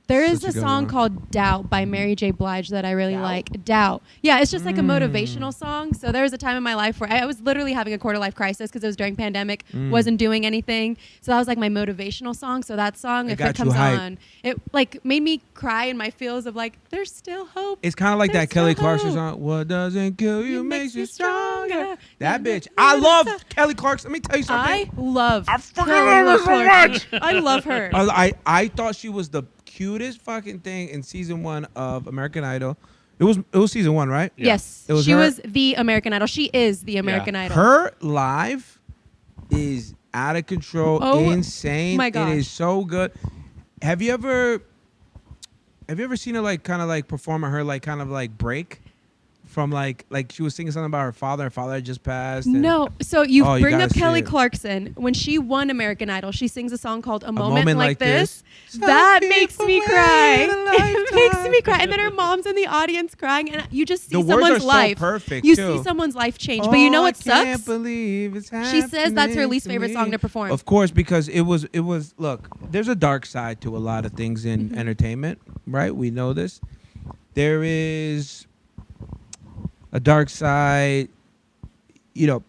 There is Such a a good song one. called Doubt by Mary J. Blige that I really Doubt? like. Doubt. Yeah, it's just like a motivational song. So there was a time in my life where I was literally having a quarter life crisis because it was during pandemic, wasn't doing anything. So that was like my motivational song. So that song, It if got it you comes hype. on, it like made me cry in my feels of like, there's still hope. It's kind of like There's that Kelly still Clarkson hope. song. What doesn't kill you It makes you stronger. stronger. That Yeah, bitch. yeah, I yeah, love yeah. Kelly Clarkson. Let me tell you something. I love fucking Kelly love her so Clarkson. I love her. I thought she was the cutest fucking thing in season 1 of American Idol. It was season 1, right? Yeah. Yes, It was she her- was the American Idol. She is the American Idol. Her live is out of control, Oh, insane. my It gosh. is so good. Have you ever seen her like kind of like perform at her like kind of like break from like she was singing something about her father. Her father had just passed. and- No, so you Oh, you bring gotta up see Kelly it. Clarkson. When she won American Idol, she sings a song called "A Moment, Moment Like Like This." This. That Some makes people me wait cry. a It makes lifetime. me cry. And then her mom's in the audience crying, and you just see The words someone's are so life. perfect, you too. see someone's life change. But you know what I can't sucks? believe it's She says that's her happening least to favorite me. song to perform. Of course, because it was look, there's a dark side to a lot of things in Mm-hmm. entertainment, right? We know this. There is a dark side. You know,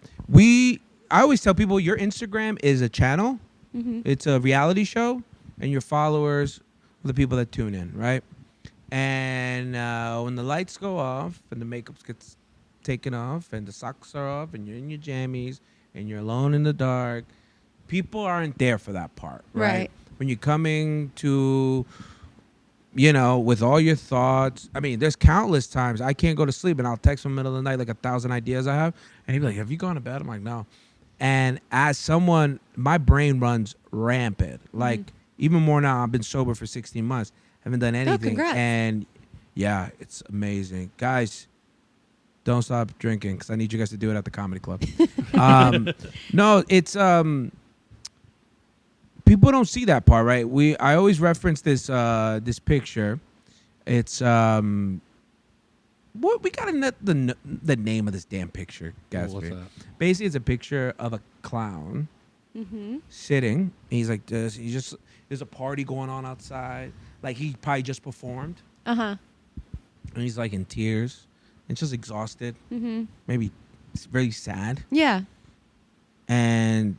I always tell people your Instagram is a channel. It's a reality show, and your followers are the people that tune in, right? And when the lights go off and the makeup gets taken off and the socks are off and you're in your jammies and you're alone in the dark, people aren't there for that part, right? Right. When you're coming to, with all your thoughts. I mean, there's countless times I can't go to sleep and I'll text him in the middle of the night like 1,000 ideas I have. And he'd be like, have you gone to bed? I'm like, no. And as someone, my brain runs rampant. Like, even more now, I've been sober for 16 months. Haven't done anything. congrats. And yeah, it's amazing. Guys, don't stop drinking because I need you guys to do it at the comedy club. No, it's people don't see that part, right? I always reference this this picture. It's what we got the name of this damn picture, Gatsby. What's that? Basically, it's a picture of a clown sitting. And he's like this. There's a party going on outside. Like he probably just performed. Uh-huh. And he's like in tears and just exhausted. Maybe it's really sad. Yeah. And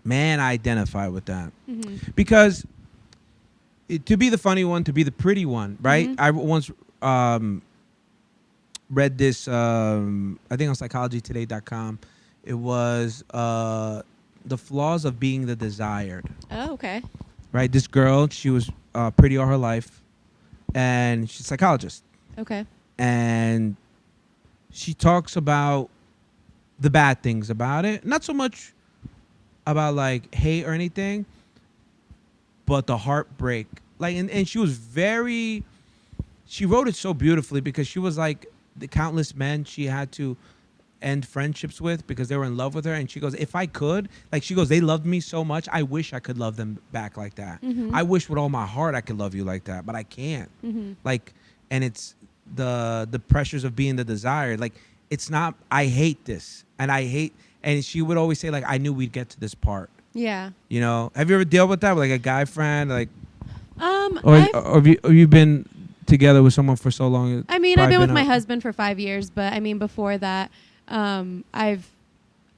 man, I identify with that because to be the funny one, to be the pretty one, right? I once read this, I think on psychologytoday.com. It was the flaws of being the desired. Oh, okay. Right? This girl, she was pretty all her life, and she's a psychologist. Okay. And she talks about the bad things about it. Not so much about like hate or anything, but the heartbreak. Like, and she was she wrote it so beautifully because she was like the countless men she had to end friendships with because they were in love with her. And she goes, if I could, like she goes, they loved me so much. I wish I could love them back like that. I wish with all my heart I could love you like that, but I can't. Like, and it's the pressures of being the desired. Like, it's not, I hate this. And she would always say, like, I knew we'd get to this part. Yeah. Have you ever dealt with that with like a guy friend? Like, or I've- have you been together with someone for so long? I mean, I've Probably been with my out- husband for 5 years, but I mean, before that, I've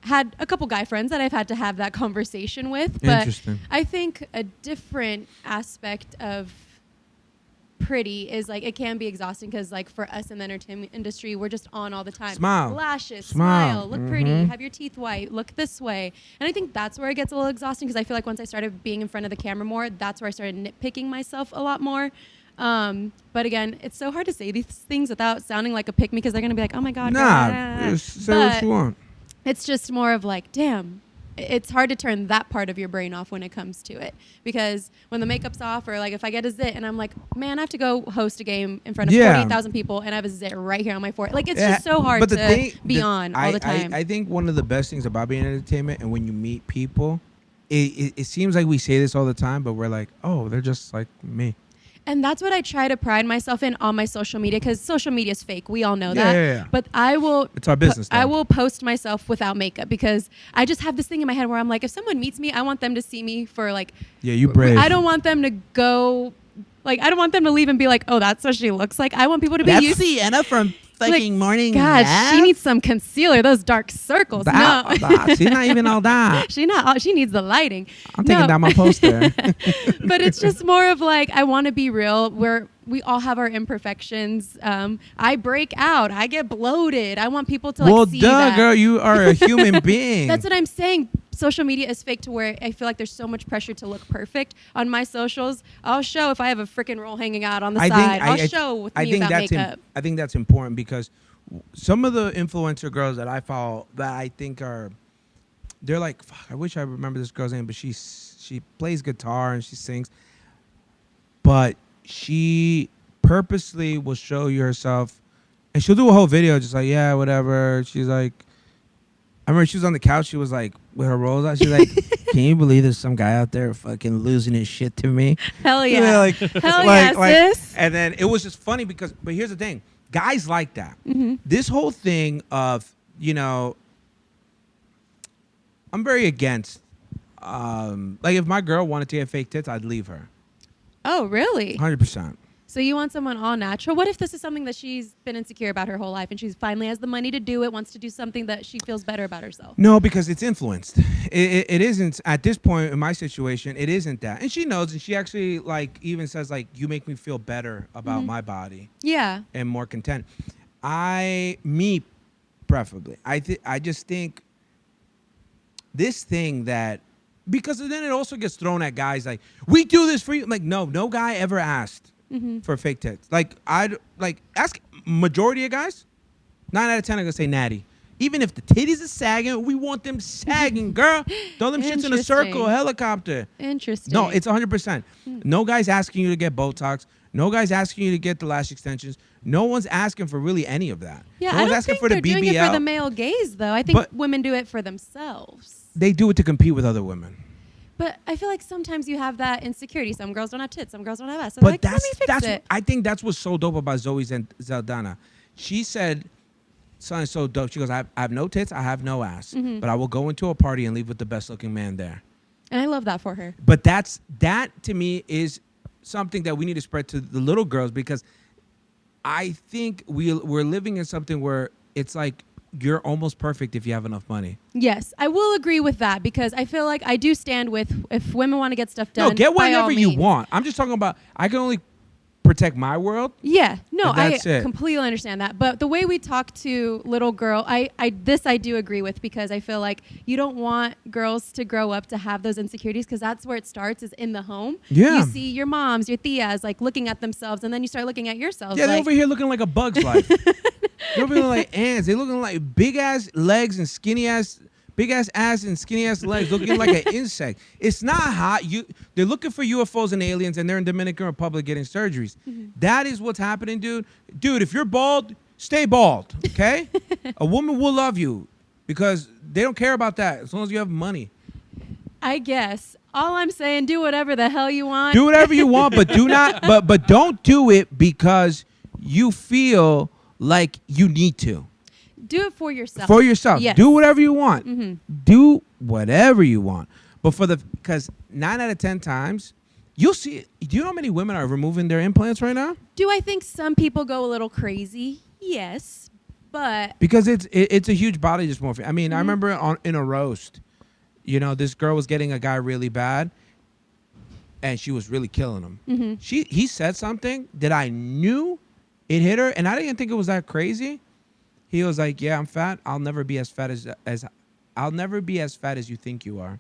had a couple guy friends that I've had to have that conversation with. But Interesting. I think a different aspect of pretty is like it can be exhausting because like for us in the entertainment industry, we're just on all the time. Smile. Lashes, Smile. smile, look pretty, have your teeth white, look this way. And I think that's where it gets a little exhausting because I feel like once I started being in front of the camera more, that's where I started nitpicking myself a lot more. But again, it's so hard to say these things without sounding like a pick me because they're gonna be like, "Oh my god, Nah, just say what But you want. it's just more of like, damn, it's hard to turn that part of your brain off when it comes to it because when the makeup's off or like if I get a zit and I'm like, man, I have to go host a game in front of Yeah. 48,000 people and I have a zit right here on my forehead. Like it's just so hard But to be on all the time. I think one of the best things about being in entertainment and when you meet people, it seems like we say this all the time, but we're like, oh, they're just like me. And that's what I try to pride myself in on my social media because social media is fake. We all know Yeah, that. yeah. But I will. It's our business, I though. will post myself without makeup because I just have this thing in my head where I'm like, if someone meets me, I want them to see me for like. Yeah, you brave. I don't want them to go. Like, I don't want them to leave and be like, oh, that's what she looks like. I want people to be used. Sienna from Like, God, she needs some concealer. Those dark circles. No, She's not even all that. She needs the lighting. I'm taking down my poster. But it's just more of like I want to be real. We all have our imperfections. I break out. I get bloated. I want people to like see that. Girl, you are a human being. That's what I'm saying. Social media is fake to where I feel like there's so much pressure to look perfect. On my socials, I'll show if I have a freaking roll hanging out on the side. I'll show with me without makeup. I think that's important because some of the influencer girls that I follow that I think they're like, fuck, I wish I remember this girl's name, but she plays guitar and she sings. But she purposely will show you herself and she'll do a whole video just like, yeah, whatever. She's like, I remember she was on the couch. She was like, with her rolls out. She's like, can you believe there's some guy out there fucking losing his shit to me? Hell You know, yeah. like, Hell yeah, sis. And then it was just funny because, but here's the thing. Guys like that. Mm-hmm. This whole thing of, I'm very against, like if my girl wanted to get fake tits, I'd leave her. Oh, really? 100%. So you want someone all natural? What if this is something that she's been insecure about her whole life and she's finally has the money to do it, wants to do something that she feels better about herself? No, because it's influenced. It isn't at this point in my situation. It isn't that, and she knows, and she actually like even says like, "You make me feel better about my body Yeah. and more content." Me, preferably, I just think this thing that, because then it also gets thrown at guys like, "We do this for you." Like, no guy ever asked for fake tits. Like, I'd like ask majority of guys. 9 out of 10 are gonna say natty. Even if the titties are sagging, we want them sagging, girl. Throw them shits in a circle, Interesting. helicopter. Interesting. No, it's 100%. No guy's asking you to get Botox. No guy's asking you to get the lash extensions. No one's asking for really any of that. Yeah, No I one's don't asking think for they're the doing it BBL. for the male gaze, though. I think But- women do it for themselves. They do it to compete with other women. But I feel like sometimes you have that insecurity. Some girls don't have tits. Some girls don't have ass. So they're But like, let me fix that's it. I think that's what's so dope about Zoe Zeldana. She said something so dope. She goes, I have no tits, I have no ass, but I will go into a party and leave with the best looking man there. And I love that for her. But that to me is something that we need to spread to the little girls, because I think we're living in something where it's like you're almost perfect if you have enough money. Yes, I will agree with that because I feel like I do stand with if women want to get stuff done. No, get by all whatever you means. want. I'm just talking about, I can only protect my world. Yeah, no, And I that's it. completely understand that. But the way we talk to little girl, I do agree with, because I feel like you don't want girls to grow up to have those insecurities, because that's where it starts, is in the home. Yeah. You see your moms, your tias, like looking at themselves, and then you start looking at yourselves. Yeah, they're like, over here looking like a bug's life. They're over here like ants. They're looking like big ass legs and big ass ass and skinny ass legs, looking like an insect. It's not hot. They're looking for UFOs and aliens, and they're in Dominican Republic getting surgeries. That is what's happening, dude. Dude, if you're bald, stay bald, okay? A woman will love you because they don't care about that as long as you have money. I guess all I'm saying, do whatever the hell you want. Do whatever you want, but do not. But don't do it because you feel like you need to. Do it for yourself. For yourself. Yes. Do whatever you want. Do whatever you want. But because 9 out of 10 times, you'll see. Do you know how many women are removing their implants right now? Do I think some people go a little crazy? Yes, but Because it's a huge body dysmorphia. I mean, I remember in a roast, this girl was getting a guy really bad, and she was really killing him. He said something that I knew it hit her, and I didn't think it was that crazy. He was like, "Yeah, I'm fat. I'll never be as fat as you think you are."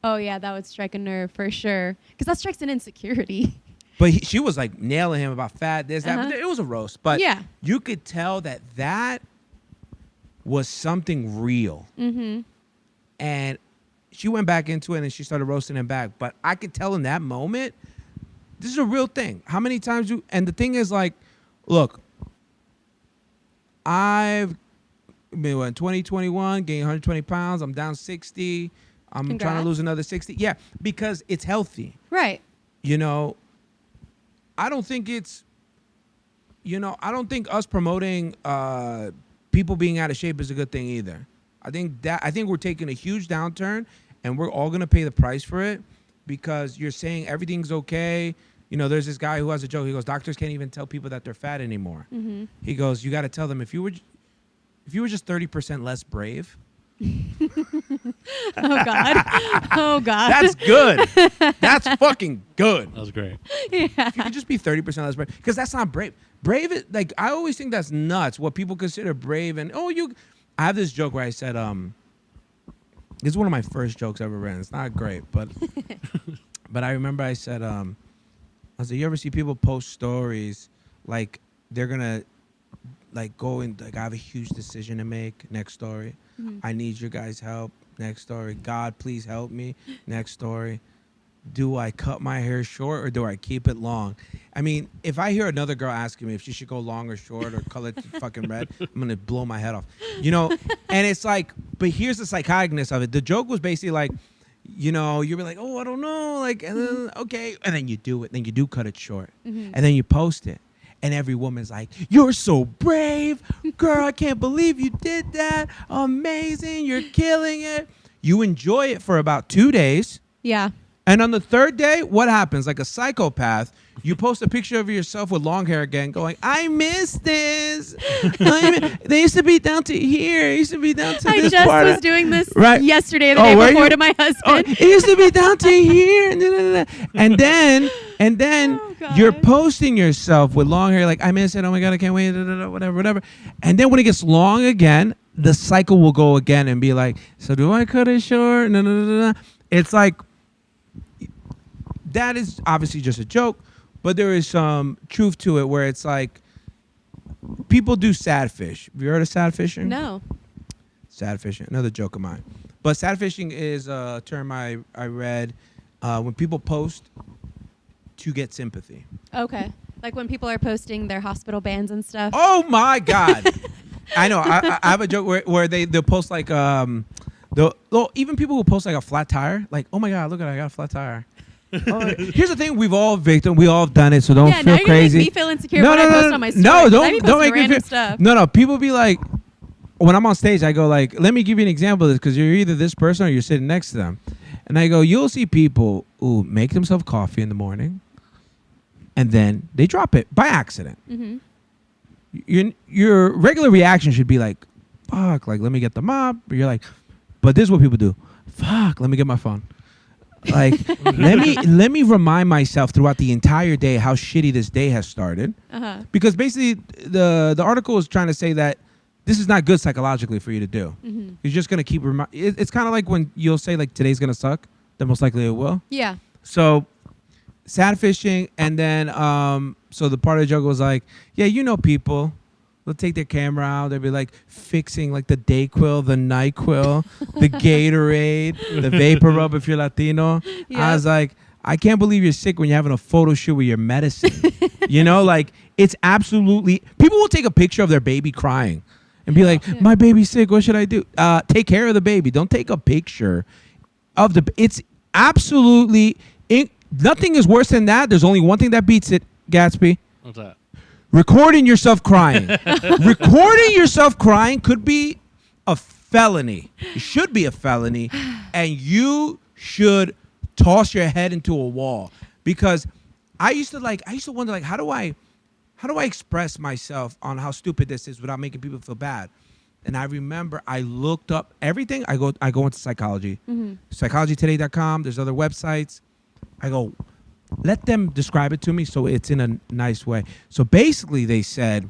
oh yeah, that would strike a nerve for sure, because that strikes an insecurity. But she was like nailing him about fat, this, that. But it was a roast. But Yeah. you could tell that was something real. And she went back into it and she started roasting him back. But I could tell in that moment, this is a real thing. How many times and the thing is like, look, I've been in 2021, gained 120 pounds. I'm down 60. I'm trying to Congrats. lose another 60. Yeah, because it's healthy. Right. I don't think it's, I don't think us promoting people being out of shape is a good thing either. I think we're taking a huge downturn, and we're all gonna pay the price for it, because you're saying everything's okay. There's this guy who has a joke. He goes, doctors can't even tell people that they're fat anymore. He goes, you got to tell them if you were just 30% less brave. Oh God. Oh God. That's good. That's fucking good. That was great. If you could just be 30% less brave, because that's not brave. Brave is like, I always think that's nuts what people consider brave. And I have this joke where I said, this is one of my first jokes ever written. It's not great, but but I remember I said, I said, you ever see people post stories like they're gonna like go and like, I have a huge decision to make. Next story. I need your guys' help. Next story. God, please help me. Next story. Do I cut my hair short or do I keep it long? I mean, if I hear another girl asking me if she should go long or short or color it fucking red, I'm gonna blow my head off. And it's like, but here's the psychoticness of it. The joke was basically like, you'll be like, oh, I don't know, like, and then, okay, and then you do it, then you do cut it short, and then you post it, and every woman's like, you're so brave, girl, I can't believe you did that, amazing, you're killing it. You enjoy it for about 2 days, Yeah. And on the third day, what happens? Like a psychopath, you post a picture of yourself with long hair again, going, "I miss this. They used to be down to here. It used to be down to I this just part." was doing this Right. yesterday, the Oh, day were before you? to my Oh, husband. it used to be down to here. And then Oh, God. you're posting yourself with long hair, like, "I miss it. Oh my God, I can't wait." Whatever. And then when it gets long again, the cycle will go again and be like, "So do I cut it short?" No. It's like, that is obviously just a joke, but there is some truth to it where it's like, people do sad fish. Have you heard of sad fishing? No. Sad fishing, another joke of mine. But sad fishing is a term I read when people post to get sympathy. Okay. Like when people are posting their hospital bands and stuff. Oh my God. I know. I have a joke where they'll post like, even people who post like a flat tire, like, "Oh my God, look at it, I got a flat tire." Here's the thing: we all have done it, so don't yeah, feel now you're crazy. Gonna make me feel insecure when I post on my story. No, 'cause I be don't posting make me random feel. stuff. No, people be like, when I'm on stage, I go like, "Let me give you an example of this, because you're either this person or you're sitting next to them," and I go, "You'll see people who make themselves coffee in the morning, and then they drop it by accident. Mm-hmm. Your regular reaction should be like, fuck, like, let me get the mop." But you're like, but this is what people do. Fuck, let me get my phone. Like, let me remind myself throughout the entire day how shitty this day has started. Uh-huh. Because basically the article is trying to say that this is not good psychologically for you to do. Mm-hmm. You're just gonna keep it's kind of like when you'll say like, today's gonna suck, then most likely it will. Yeah. So sad fishing, and then so the part of the joke was like, yeah, people, they'll take their camera out, they'll be like fixing like the Dayquil, the NyQuil, the Gatorade, the Vapor Rub if you're Latino. Yeah. I was like, I can't believe you're sick when you're having a photo shoot with your medicine. Like, it's absolutely, people will take a picture of their baby crying and be like, "My baby's sick, what should I do?" Take care of the baby. Don't take a picture of it's absolutely, nothing is worse than that. There's only one thing that beats it, Gatsby. What's that? Recording yourself crying. Recording yourself crying could be a felony. It should be a felony. And you should toss your head into a wall. Because I used to wonder, like, how do I express myself on how stupid this is without making people feel bad? And I remember I looked up everything. I go into psychology. Mm-hmm. Psychologytoday.com. There's other websites. I go, let them describe it to me so it's in a nice way. So basically they said,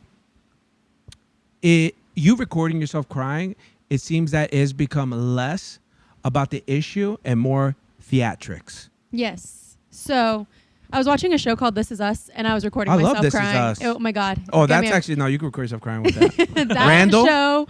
you recording yourself crying, it seems that it has become less about the issue and more theatrics. Yes. So I was watching a show called This Is Us, and I was recording I myself love This Is crying. Us. Oh my God. Oh, Get me that's a- actually, no, you can record yourself crying with that. that Randall? show.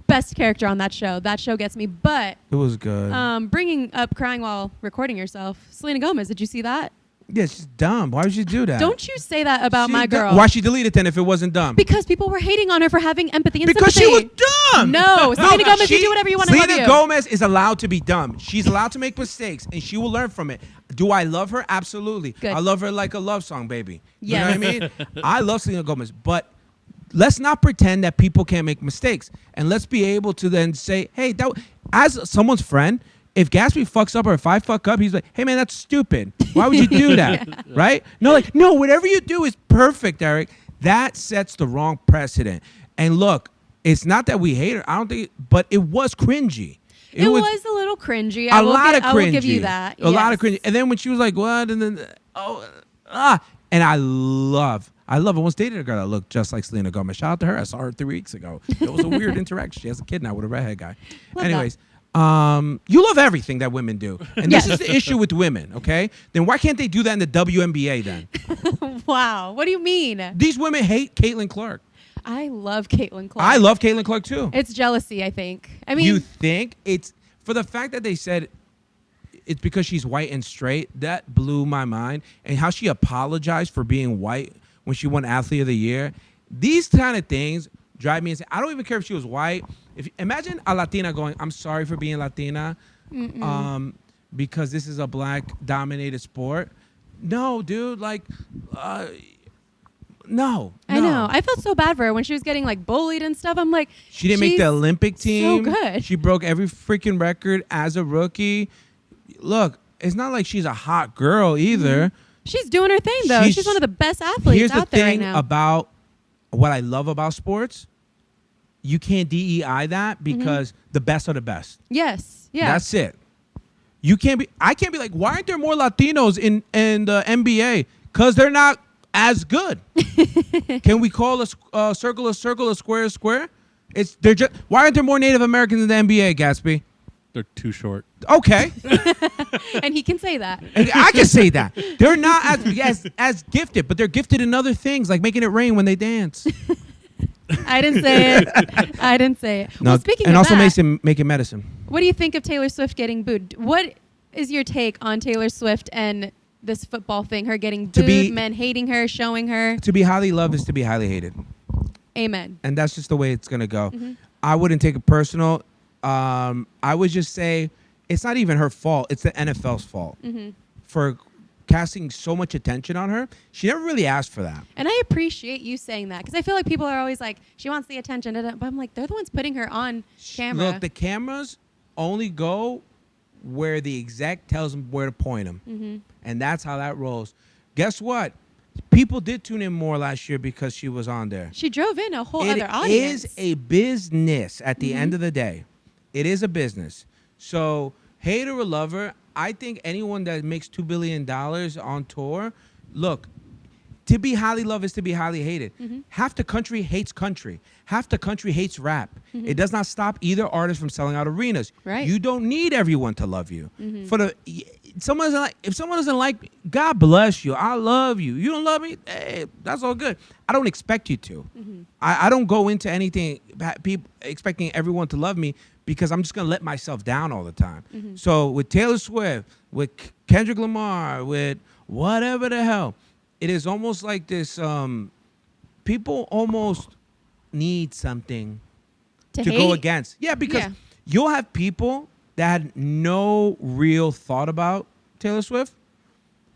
Best character on that show. That show gets me. But It was good. bringing up crying while recording yourself. Selena Gomez, did you see that? Yeah, she's dumb. Why would you do that? Don't you say that about my She's girl. dumb. Why she delete it then if it wasn't dumb? Because people were hating on her for having empathy and Because she sympathy. was dumb. No, Selena Gomez, you do whatever you want. I love Selena you. Gomez is allowed to be dumb. She's allowed to make mistakes, and she will learn from it. Do I love her? Absolutely. Good. I love her like a love song, baby. You Yes. know what I mean? I love Selena Gomez, but let's not pretend that people can't make mistakes, and let's be able to then say, hey, as someone's friend, if Gatsby fucks up or if I fuck up, he's like, hey, man, that's stupid. Why would you do that? Right? No, whatever you do is perfect, Eric. That sets the wrong precedent. And look, it's not that we hate her. I don't think, but it was cringy. It was a little cringy. A lot of cringy. I will give you that. A lot of cringy. And then when she was like, what? And then, and I love, I once dated a girl that looked just like Selena Gomez. Shout out to her. I saw her 3 weeks ago. It was a weird interaction. She has a kid now with a redhead guy. Love Anyways. You love everything that women do. And Yes. this is the issue with women, okay? Then why can't they do that in the WNBA then? Wow. What do you mean? These women hate Caitlin Clark. I love Caitlin Clark. I love Caitlin Clark too. It's jealousy, I think. I mean, You think it's for the fact that they said it's because she's white and straight, that blew my mind. And how she apologized for being white when she won Athlete of the Year. These kind of things drive me insane. I don't even care if she was white. If imagine a Latina going, I'm sorry for being Latina, because this is a black dominated sport. No, dude, like, no. I know. I felt so bad for her when she was getting like bullied and stuff. I'm like, She didn't make she's the Olympic team. So good. She broke every freaking record as a rookie. Look, it's not like she's a hot girl either. She's doing her thing though. She's one of the best athletes Here's out the there right thing now. about what I love about sports. You can't DEI that because the best are the best. Yes. Yeah. That's it. You can't be. I can't be like, why aren't there more Latinos in the NBA? Because they're not as good. Can we call a circle, a square, a square? They're just. Why aren't there more Native Americans in the NBA, Gatsby? They're too short. Okay, and he can say that. and I can say that they're not as gifted, but they're gifted in other things, like making it rain when they dance. I didn't say it. I didn't say it. No, Well, speaking and of also that, making medicine. what do you think of Taylor Swift getting booed? What is your take on Taylor Swift and this football thing? Her getting booed, men hating her, showing her. To be highly loved is to be highly hated. Amen. And that's just the way it's gonna go. I wouldn't take it personal. I would just say it's not even her fault. It's the NFL's fault for casting so much attention on her. She never really asked for that. And I appreciate you saying that because I feel like people are always like, she wants the attention. But I'm like, they're the ones putting her on camera. Look, the cameras only go where the exec tells them where to point them. And that's how that rolls. Guess what? People did tune in more last year because she was on there. She drove in a whole other audience. It is a business at the end of the day. It is a business. So, hate her or love her, I think anyone that makes $2 billion on tour, look, to be highly loved is to be highly hated. Half the country hates country. Half the country hates rap. It does not stop either artist from selling out arenas. Right. You don't need everyone to love you. If someone doesn't like me, God bless you. I love you. You don't love me? Hey, that's all good. I don't expect you to. I don't go into anything people expecting everyone to love me because I'm just going to let myself down all the time. So with Taylor Swift, with Kendrick Lamar, with whatever the hell, it is almost like this, people almost need something to go against. Yeah, because you'll have people that had no real thought about Taylor Swift,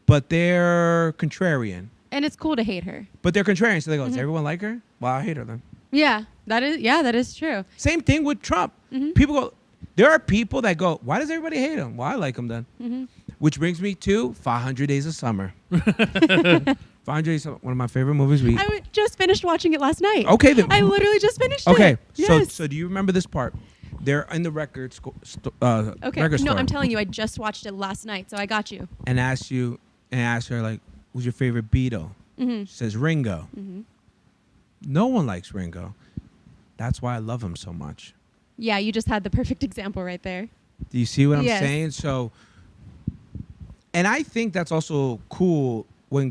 but they're contrarian. And it's cool to hate her. But they're contrarian, so they go, does everyone like her? Well, I hate her then. Yeah, that is true. Same thing with Trump. People go, there are people that go, why does everybody hate him? Well, I like him then. Which brings me to 500 Days of Summer. 500 Days of Summer, one of my favorite movies. Just finished watching it last night. Okay. I literally just finished it. Okay, Yes. so do you remember this part? They're in the record store. Okay. Record No, store. I'm telling you, I just watched it last night, so I got you. And ask her, like, who's your favorite Beatle? She says Ringo. No one likes Ringo. That's why I love him so much. Yeah, you just had the perfect example right there. Do you see what I'm Yes. saying? So, and I think that's also cool when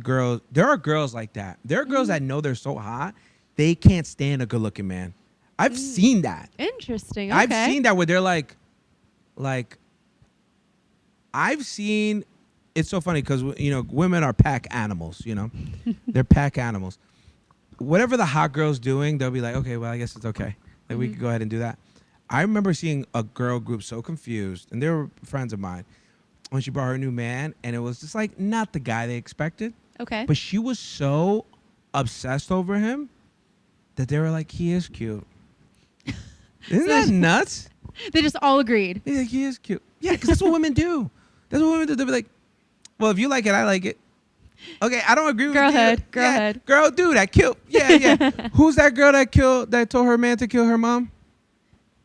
there are girls like that. There are girls that know they're so hot, they can't stand a good-looking man. I've seen that. Interesting. Okay. I've seen that where they're like, I've seen, it's so funny because, women are pack animals, they're pack animals. Whatever the hot girl's doing, they'll be like, okay, well, I guess it's okay. Like, we could go ahead and do that. I remember seeing a girl group so confused, and they were friends of mine, when she brought her new man, and it was just like not the guy they expected. Okay. But she was so obsessed over him that they were like, he is cute. Isn't that nuts? They just all agreed. He's like, he is cute. Yeah, because that's what women do. That's what women do. They'll be like, well, if you like it, I like it. Okay, I don't agree with you. Girlhood. Girl, dude, that killed. Yeah. Who's that girl that told her man to kill her mom?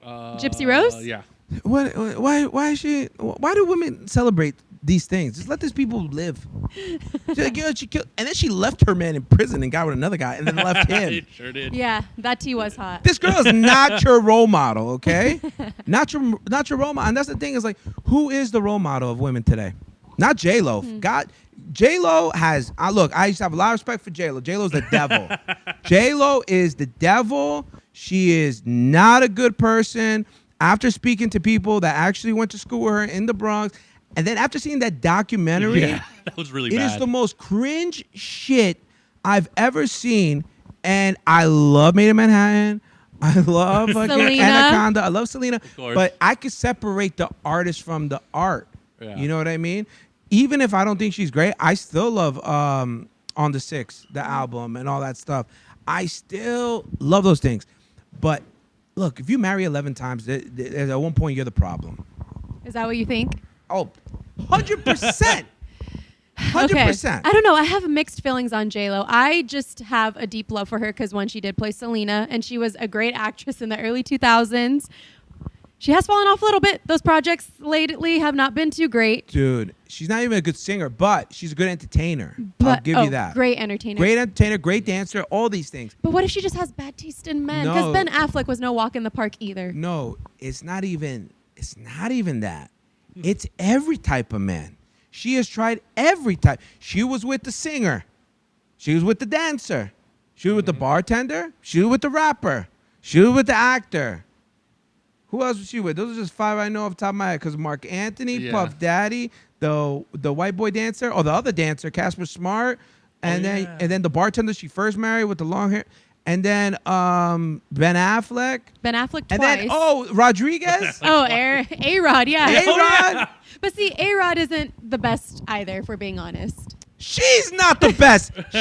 Gypsy Rose? Yeah. What? Why is she? Why do women celebrate these things? Just let these people live. She's like, she killed, and then she left her man in prison and got with another guy, and then left him. It sure did. Yeah, that tea was hot. This girl is not your role model, okay? Not your role model. And that's the thing is like, who is the role model of women today? Not J-Lo. God, J-Lo has. Look, I used to have a lot of respect for J-Lo. J-Lo's the devil. J-Lo is the devil. She is not a good person. After speaking to people that actually went to school with her in the Bronx, and then after seeing that documentary, That was really it bad. is the most cringe shit I've ever seen. And I love Made in Manhattan. I love Selena. Anaconda. I love Selena. course. But I could separate the artist from the art. Yeah. You know what I mean? Even if I don't think she's great, I still love On the 6th, the album, and all that stuff. I still love those things. But look, if you marry 11 times, at one point you're the problem. Is that what you think? Oh, 100%. 100%. Okay. I don't know. I have mixed feelings on J-Lo. I just have a deep love for her because when she did play Selena, and she was a great actress in the early 2000s. She has fallen off a little bit. Those projects lately have not been too great. Dude, she's not even a good singer, but she's a good entertainer. I'll give you that. Great entertainer. Great entertainer, great dancer, all these things. But what if she just has bad taste in men? Because No. Ben Affleck was no walk in the park either. No, it's not even that. It's every type of man. She has tried every type. She was with the singer. She was with the dancer. She was with the bartender. She was with the rapper. She was with the actor. Who else was she with? Those are just 5 I know off the top of my head. Because Mark Anthony, Yeah. Puff Daddy, the white boy dancer, or the other dancer, Casper Smart, and then the bartender she first married with the long hair, and then Ben Affleck, Ben Affleck twice. and then Rodriguez, A-Rod, yeah. A-Rod. But see, A-Rod isn't the best either, if we're being honest. She's not the best. She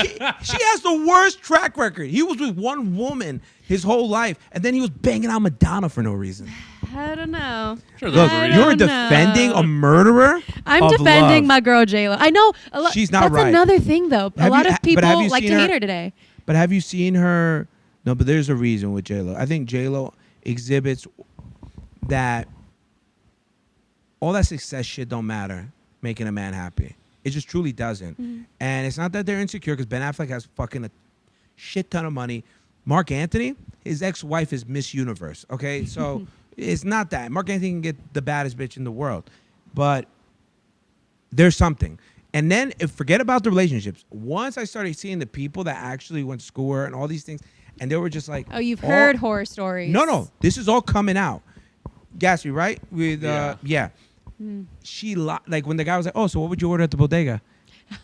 has the worst track record. He was with one woman his whole life, and then he was banging out Madonna for no reason. I don't know. Sure, Look, I you're don't know. defending a murderer. I'm of defending love. my girl J-Lo. I know a lot. She's not that's right. another thing, though. A Have lot you- of but have people you like seen to her- hate her today. But have you seen her? No, but there's a reason with J-Lo. I think J-Lo exhibits that all that success shit don't matter making a man happy. It just truly doesn't. Mm-hmm. And it's not that they're insecure because Ben Affleck has fucking a shit ton of money. Mark Anthony, his ex-wife is Miss Universe, okay? So it's not that. Mark Anthony can get the baddest bitch in the world. But there's something. And then forget about the relationships. Once I started seeing the people that actually went to school with her and all these things, and they were just like, Oh, you've heard horror stories. No. This is all coming out. Gatsby, right? With Yeah. She like when the guy was like, "Oh, so what would you order at the bodega?"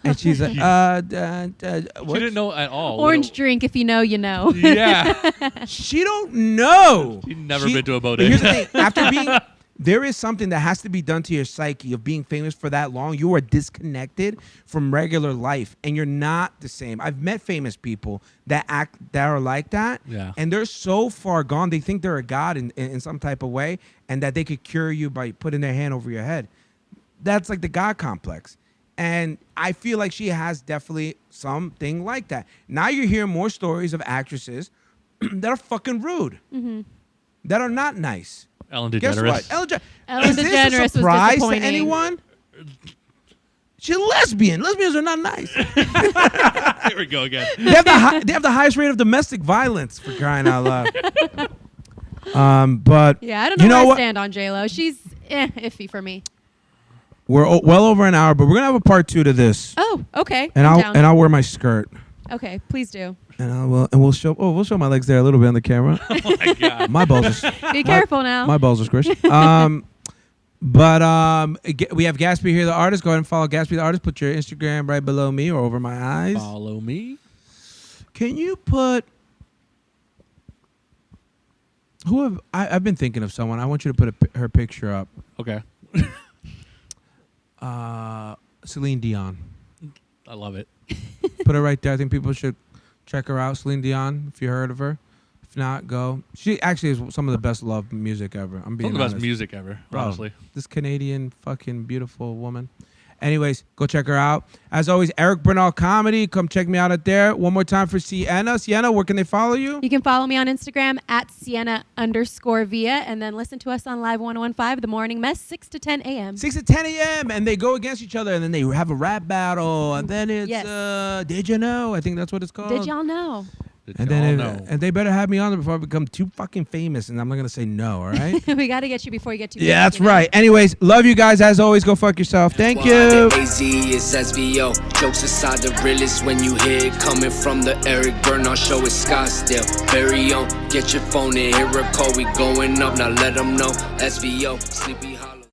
And she's like, She what? didn't know at all. Orange drink, if you know, you know. Yeah. She don't know. She'd never been to a But bodega. here's the thing: after being, there is something that has to be done to your psyche of being famous for that long. You are disconnected from regular life, and you're not the same. I've met famous people that are like that, Yeah. and they're so far gone. They think they're a god in some type of way, and that they could cure you by putting their hand over your head. That's like the God complex. And I feel like she has definitely something like that. Now you're hearing more stories of actresses that are fucking rude, that are not nice. Ellen Guess DeGeneres. what? Ellen Ellen is this DeGeneres a was surprise to disappointing. anyone? She's a lesbian. Lesbians are not nice. Here we go again. They have the highest rate of domestic violence, for crying out loud. But Yeah, I don't know you know where I what? stand on J-Lo. She's iffy for me. We're well over an hour, but we're gonna have a part 2 to this, Oh, okay. and I'm down. I'll wear my skirt, Okay, please do. and we'll show my legs there a little bit on the camera. Oh my God. My balls are Be careful now. my balls are squished. We have Gatsby here, the artist. Go ahead and follow Gatsby, the artist. Put your Instagram right below me or over my eyes. Follow me. Can you put I've been thinking of someone. I want you to put her picture up. Okay. Celine Dion. I love it. Put her right there. I think people should check her out. Celine Dion, if you heard of her. If not, go. She actually is some of the best love music ever. I'm being Some of the honest. best music ever, Bro, honestly. this Canadian fucking beautiful woman. Anyways, go check her out. As always, Eric Bernal Comedy. Come check me out at there. One more time for Sienna. Sienna, where can they follow you? You can follow me on Instagram at Sienna_Via, and then listen to us on Live 1015, The Morning Mess, 6 to 10 a.m. 6 to 10 a.m. And they go against each other, and then they have a rap battle, and then it's Yes. Did You Know? I think that's what it's called. Did y'all know? And then and they better have me on there before I become too fucking famous, and I'm not gonna say no. All right? We got to get you before you get too Yeah, famous, that's you know? right. Anyways, love you guys. As always, go fuck yourself. Thank you. AZ is SVO. Jokes aside, the realest when you hear it coming from the Eric Bernal show. It's Scottsdale. Very own. Get your phone and hear a call. We going up. Now let them know. SVO. Sleepy.